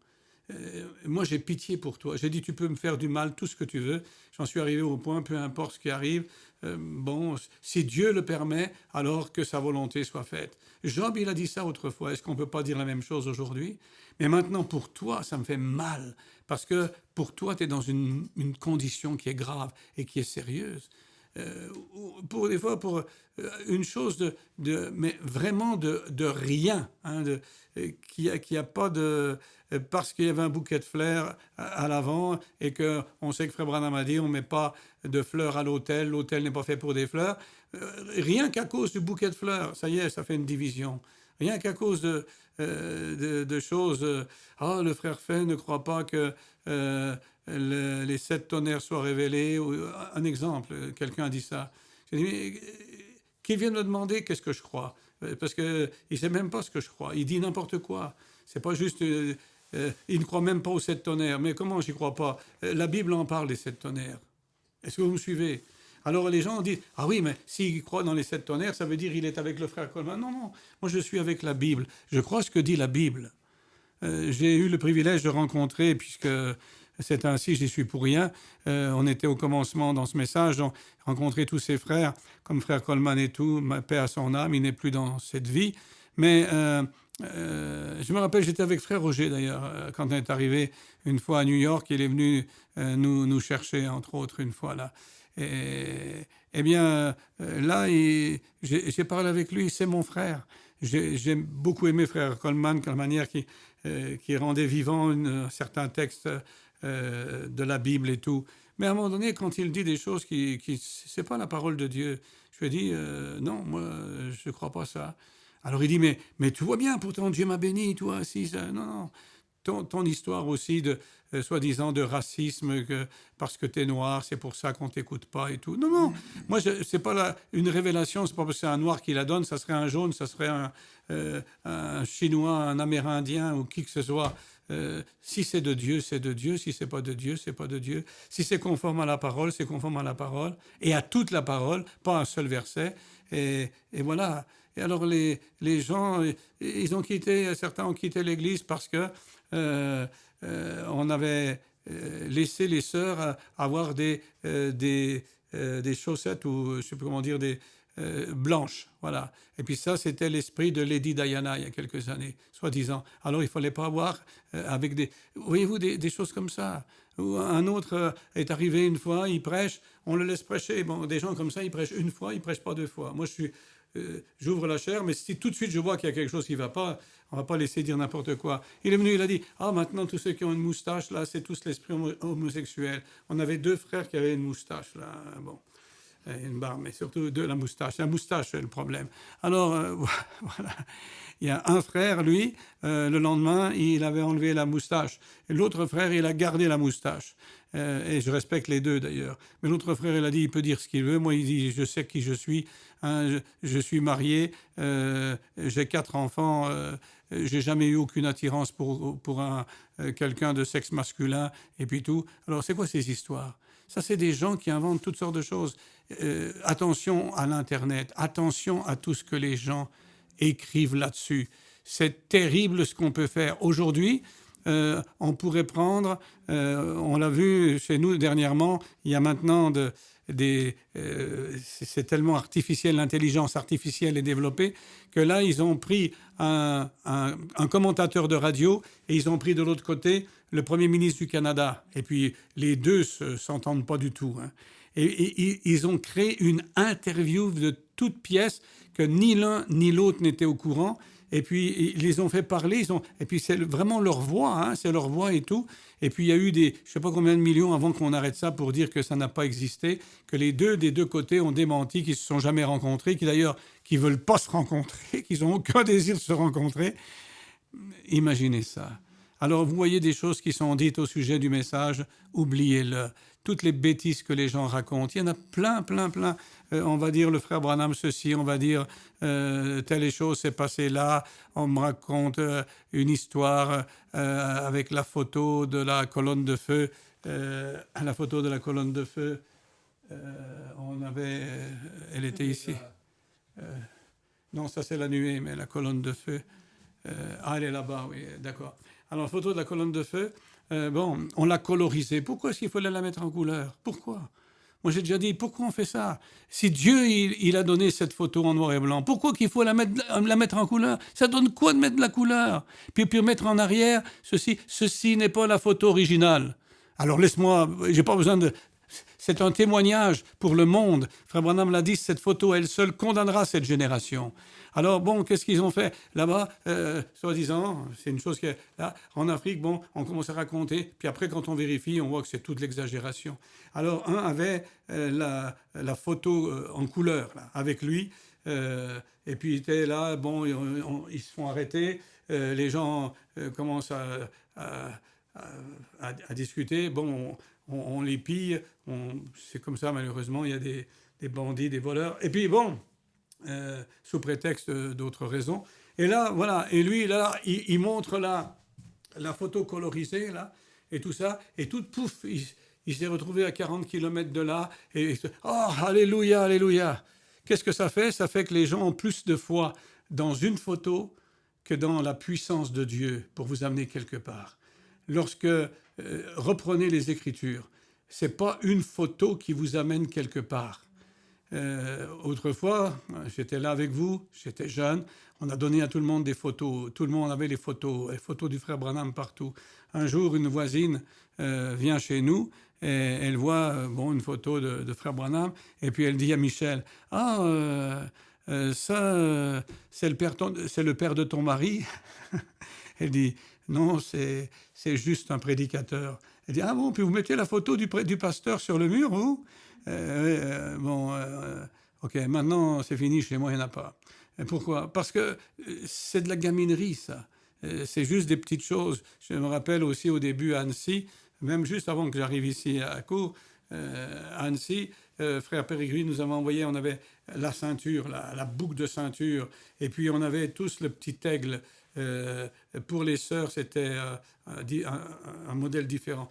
Moi, j'ai pitié pour toi. J'ai dit, tu peux me faire du mal, tout ce que tu veux. J'en suis arrivé au point, peu importe ce qui arrive. Bon, si Dieu le permet, alors que sa volonté soit faite. Job, il a dit ça autrefois. Est-ce qu'on ne peut pas dire la même chose aujourd'hui? Mais maintenant, pour toi, ça me fait mal. Parce que pour toi, tu es dans une condition qui est grave et qui est sérieuse. Des fois, pour une chose mais vraiment de rien, hein, qui a pas de... Parce qu'il y avait un bouquet de fleurs à l'avant et qu'on sait que Frère Branham a dit on ne met pas de fleurs à l'autel, l'autel n'est pas fait pour des fleurs. Rien qu'à cause du bouquet de fleurs, ça y est, ça fait une division. Rien qu'à cause de choses... le frère Fay ne croit pas que les 7 tonnerres soient révélés. Un exemple, quelqu'un a dit ça. J'ai dit, qu'il vienne me demander qu'est-ce que je crois. Parce qu'il ne sait même pas ce que je crois. Il dit n'importe quoi. C'est pas juste... il ne croit même pas aux 7 tonnerres. Mais comment j'y crois pas? La Bible en parle des 7 tonnerres. Est-ce que vous me suivez? Alors les gens disent, ah oui, mais s'il croit dans les 7 tonnerres, ça veut dire qu'il est avec le frère Coleman. Non, non, moi je suis avec la Bible. Je crois ce que dit la Bible. J'ai eu le privilège de rencontrer, puisque c'est ainsi, j'y suis pour rien. On était au commencement dans ce message, donc rencontrer tous ses frères, comme frère Coleman et tout, ma paix à son âme, il n'est plus dans cette vie. Mais je me rappelle, j'étais avec frère Roger d'ailleurs, quand on est arrivé une fois à New York, il est venu nous chercher, entre autres, une fois là. Eh bien, là, j'ai parlé avec lui, c'est mon frère. J'ai beaucoup aimé frère Coleman, la manière qui rendait vivant certains textes de la Bible et tout. Mais à un moment donné, quand il dit des choses qui c'est pas la parole de Dieu, je lui ai dit, non, moi, je ne crois pas ça. Alors il dit, mais tu vois bien, pourtant Dieu m'a béni, toi, si, ça. Non, non. Ton histoire aussi de, soi-disant, de racisme, parce que tu es noir, c'est pour ça qu'on t'écoute pas et tout. Non, non, moi, c'est pas une révélation, c'est pas parce que c'est un noir qui la donne, ça serait un jaune, ça serait un Chinois, un Amérindien ou qui que ce soit. Si c'est de Dieu, c'est de Dieu. Si c'est pas de Dieu, c'est pas de Dieu. Si c'est conforme à la parole, c'est conforme à la parole et à toute la parole, pas un seul verset. Et voilà. Et alors les gens, ils ont quitté, certains ont quitté l'Église parce que on avait laissé les sœurs avoir des chaussettes ou je ne sais plus comment dire, des blanches, voilà. Et puis ça, c'était l'esprit de Lady Diana il y a quelques années, soi-disant. Alors il ne fallait pas avoir avec des, voyez-vous, des choses comme ça. Ou un autre est arrivé une fois, il prêche, on le laisse prêcher. Bon, des gens comme ça, ils prêchent une fois, ils prêchent pas deux fois. Moi, j'ouvre la chair, mais si tout de suite je vois qu'il y a quelque chose qui ne va pas, on ne va pas laisser dire n'importe quoi. Il est venu, il a dit, ah, maintenant tous ceux qui ont une moustache, là, c'est tous l'esprit homosexuel. On avait 2 frères qui avaient une moustache, là, bon, une barbe, mais surtout la moustache. La moustache, c'est le problème. Alors, voilà. Il y a un frère, lui, le lendemain, il avait enlevé la moustache. Et l'autre frère, il a gardé la moustache. Et je respecte les deux, d'ailleurs. Mais l'autre frère, il a dit, il peut dire ce qu'il veut. Moi, il dit, je sais qui je suis. Hein, je suis marié, j'ai 4 enfants, j'ai jamais eu aucune attirance pour quelqu'un de sexe masculin, et puis tout. Alors, c'est quoi ces histoires? Ça, c'est des gens qui inventent toutes sortes de choses. Attention à l'Internet, attention à tout ce que les gens écrivent là-dessus. C'est terrible ce qu'on peut faire. Aujourd'hui, on pourrait prendre, on l'a vu chez nous dernièrement, il y a maintenant c'est tellement artificiel, l'intelligence artificielle est développée, que là, ils ont pris un commentateur de radio et ils ont pris de l'autre côté le Premier ministre du Canada. Et puis, les deux ne s'entendent pas du tout. Hein. Et ils ont créé une interview de toute pièce que ni l'un ni l'autre n'était au courant. Et puis, ils les ont fait parler. Et puis, c'est vraiment leur voix, hein, c'est leur voix et tout. Et puis, il y a eu je ne sais pas combien de millions avant qu'on arrête ça pour dire que ça n'a pas existé, que des deux côtés ont démenti, qu'ils ne se sont jamais rencontrés, qui d'ailleurs, qui ne veulent pas se rencontrer, qu'ils n'ont aucun désir de se rencontrer. Imaginez ça. Alors, vous voyez des choses qui sont dites au sujet du message, oubliez-le. Toutes les bêtises que les gens racontent, il y en a plein, plein, plein. On va dire le frère Branham ceci, on va dire telle chose s'est passée là. On me raconte une histoire avec la photo de la colonne de feu. La photo de la colonne de feu, elle était ici. Non, ça c'est la nuée, mais la colonne de feu. Elle est là-bas, oui, d'accord. Alors, photo de la colonne de feu, on l'a colorisée. Pourquoi est-ce qu'il fallait la mettre en couleur? Pourquoi? Moi, j'ai déjà dit, pourquoi on fait ça? Si Dieu, il a donné cette photo en noir et blanc, pourquoi qu'il faut la mettre en couleur? Ça donne quoi de mettre de la couleur? Puis mettre en arrière, ceci n'est pas la photo originale. Alors, laisse-moi, j'ai pas besoin de... C'est un témoignage pour le monde. Frère Branham l'a dit, cette photo, elle seule condamnera cette génération. Alors, bon, qu'est-ce qu'ils ont fait là-bas, soi-disant, c'est une chose là, en Afrique, bon, on commence à raconter, puis après, quand on vérifie, on voit que c'est toute l'exagération. Alors, un avait la photo en couleur, là, avec lui, et puis il était là, bon, ils se font arrêter, les gens commencent à discuter, bon, on les pille, c'est comme ça, malheureusement, il y a des bandits, des voleurs, et puis bon... sous prétexte d'autres raisons. Et là, voilà, et lui, là, il montre la photo colorisée, là, et tout ça, et tout, pouf, il s'est retrouvé à 40 km de là, et oh, alléluia, alléluia. Qu'est-ce que ça fait? Ça fait que les gens ont plus de foi dans une photo que dans la puissance de Dieu pour vous amener quelque part. Lorsque reprenez les Écritures, c'est pas une photo qui vous amène quelque part. Autrefois, j'étais là avec vous, j'étais jeune, on a donné à tout le monde des photos, tout le monde avait les photos du frère Branham partout. Un jour, une voisine vient chez nous et elle voit une photo de frère Branham et puis elle dit à Michel, « Ah, ça, c'est le père de ton mari ?» Elle dit, Non, c'est juste un prédicateur. Elle dit, ah bon, puis vous mettez la photo du pasteur sur le mur, vous ok, maintenant c'est fini, chez moi il n'y en a pas. Et pourquoi? Parce que c'est de la gaminerie, ça. C'est juste des petites choses. Je me rappelle aussi au début à Annecy, même juste avant que j'arrive ici à Cours, à Annecy, frère Pérégrine nous avait envoyé, on avait la ceinture, la boucle de ceinture, et puis on avait tous le petit aigle. Pour les sœurs, c'était un modèle différent.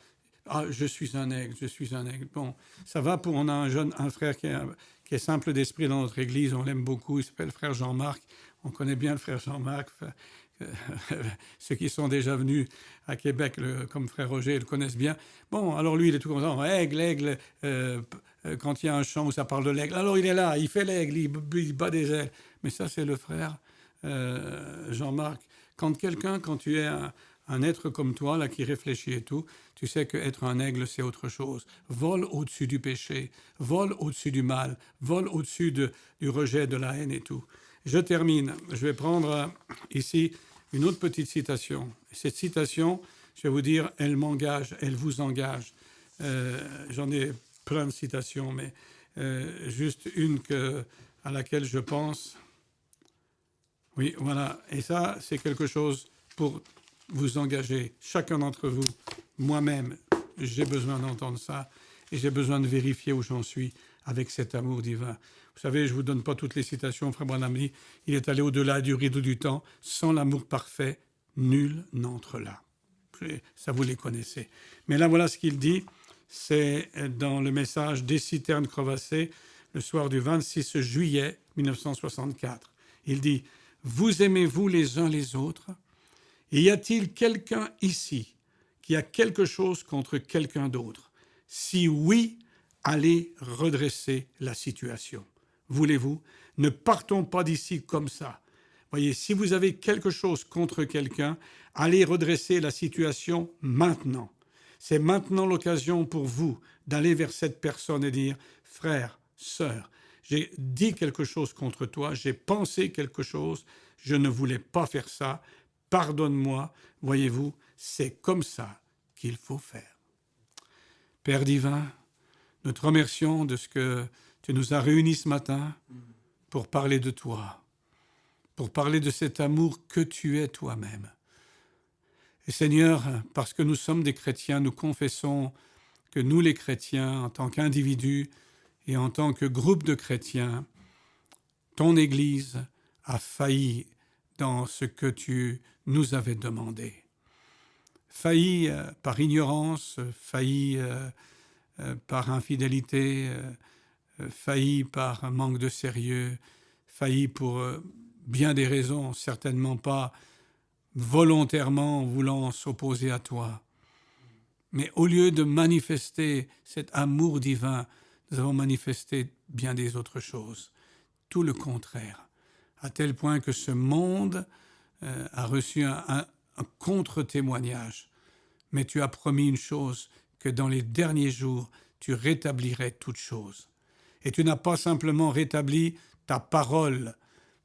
Ah, je suis un aigle, je suis un aigle. Bon, ça va pour, on a un frère qui est simple d'esprit dans notre église, on l'aime beaucoup, il s'appelle frère Jean-Marc. On connaît bien le frère Jean-Marc. Ceux qui sont déjà venus à Québec, comme frère Roger, le connaissent bien. Bon, alors lui, il est tout content. Aigle, aigle, quand il y a un chant où ça parle de l'aigle, alors il est là, il fait l'aigle, il bat des ailes. Mais ça, c'est le frère Jean-Marc. Quand tu es un être comme toi, là, qui réfléchit et tout, tu sais qu'être un aigle, c'est autre chose. Vole au-dessus du péché, vole au-dessus du mal, vole au-dessus du rejet, de la haine et tout. Je termine. Je vais prendre ici une autre petite citation. Cette citation, je vais vous dire, elle m'engage, elle vous engage. J'en ai plein de citations, mais juste une à laquelle je pense. Oui, voilà. Et ça, c'est quelque chose pour vous engager, chacun d'entre vous. Moi-même, j'ai besoin d'entendre ça et j'ai besoin de vérifier où j'en suis avec cet amour divin. Vous savez, je ne vous donne pas toutes les citations. Frère Branham dit, il est allé au-delà du rideau du temps. Sans l'amour parfait, nul n'entre là. Ça, vous les connaissez. Mais là, voilà ce qu'il dit. C'est dans le message des citernes crevassées, le soir du 26 juillet 1964. Il dit, vous aimez-vous les uns les autres? Et y a-t-il quelqu'un ici qui a quelque chose contre quelqu'un d'autre? Si oui, allez redresser la situation. Voulez-vous? Ne partons pas d'ici comme ça. Voyez, si vous avez quelque chose contre quelqu'un, allez redresser la situation maintenant. C'est maintenant l'occasion pour vous d'aller vers cette personne et dire, frère, sœur, j'ai dit quelque chose contre toi, j'ai pensé quelque chose, je ne voulais pas faire ça, pardonne-moi. Voyez-vous, c'est comme ça qu'il faut faire. Père divin, nous te remercions de ce que tu nous as réunis ce matin pour parler de toi, pour parler de cet amour que tu es toi-même. Et Seigneur, parce que nous sommes des chrétiens, nous confessons que nous les chrétiens, en tant qu'individus et en tant que groupe de chrétiens, ton Église a failli dans ce que tu nous avais demandé. Failli par ignorance, failli par infidélité, failli par un manque de sérieux, failli pour bien des raisons, certainement pas volontairement voulant s'opposer à toi. Mais au lieu de manifester cet amour divin, nous avons manifesté bien des autres choses. Tout le contraire, à tel point que ce monde a reçu un contre-témoignage. Mais tu as promis une chose, que dans les derniers jours, tu rétablirais toutes choses. Et tu n'as pas simplement rétabli ta parole,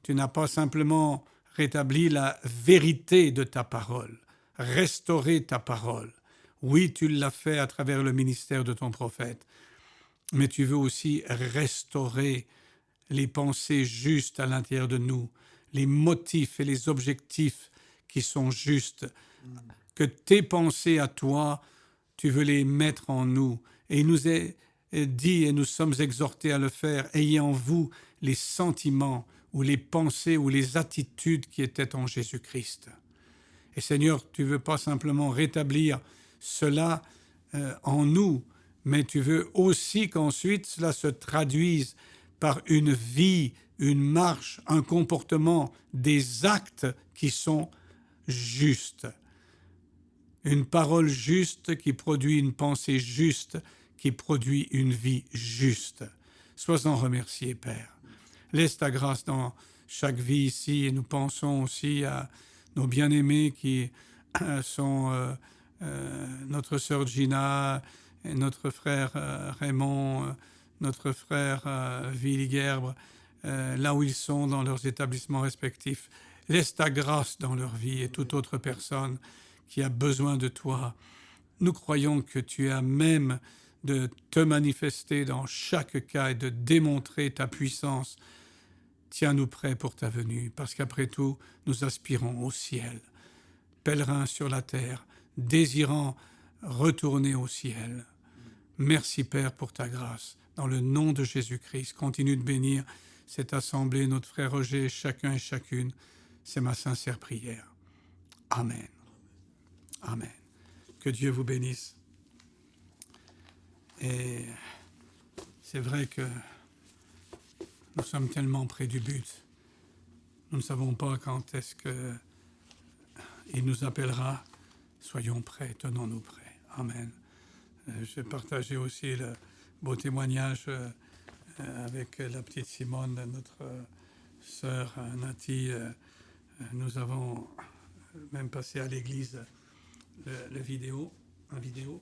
tu n'as pas simplement rétabli la vérité de ta parole, restaurer ta parole. Oui, tu l'as fait à travers le ministère de ton prophète, mais tu veux aussi restaurer les pensées justes à l'intérieur de nous, les motifs et les objectifs qui sont justes. Que tes pensées à toi, tu veux les mettre en nous. Et il nous est dit, et nous sommes exhortés à le faire, ayez en vous les sentiments ou les pensées ou les attitudes qui étaient en Jésus-Christ. Et Seigneur, tu ne veux pas simplement rétablir cela en nous, mais tu veux aussi qu'ensuite cela se traduise par une vie, une marche, un comportement, des actes qui sont justes. Une parole juste qui produit une pensée juste, qui produit une vie juste. Sois-en remercié, Père. Laisse ta grâce dans chaque vie ici et nous pensons aussi à nos bien-aimés qui sont notre sœur Gina, et notre frère Raymond, notre frère Willy Gerbre, là où ils sont dans leurs établissements respectifs. Laisse ta grâce dans leur vie et toute autre personne qui a besoin de toi. Nous croyons que tu es à même de te manifester dans chaque cas et de démontrer ta puissance. Tiens-nous prêts pour ta venue, parce qu'après tout, nous aspirons au ciel. Pèlerins sur la terre, désirant retourner au ciel. Merci Père pour ta grâce. Dans le nom de Jésus-Christ, continue de bénir cette assemblée, notre frère Roger, chacun et chacune. C'est ma sincère prière. Amen. Amen. Que Dieu vous bénisse. Et c'est vrai que nous sommes tellement près du but. Nous ne savons pas quand est-ce qu'il nous appellera. Soyons prêts, tenons-nous prêts. Amen. Je vais partager aussi le beau témoignage avec la petite Simone, notre sœur Nati. Nous avons même passé à l'église un vidéo.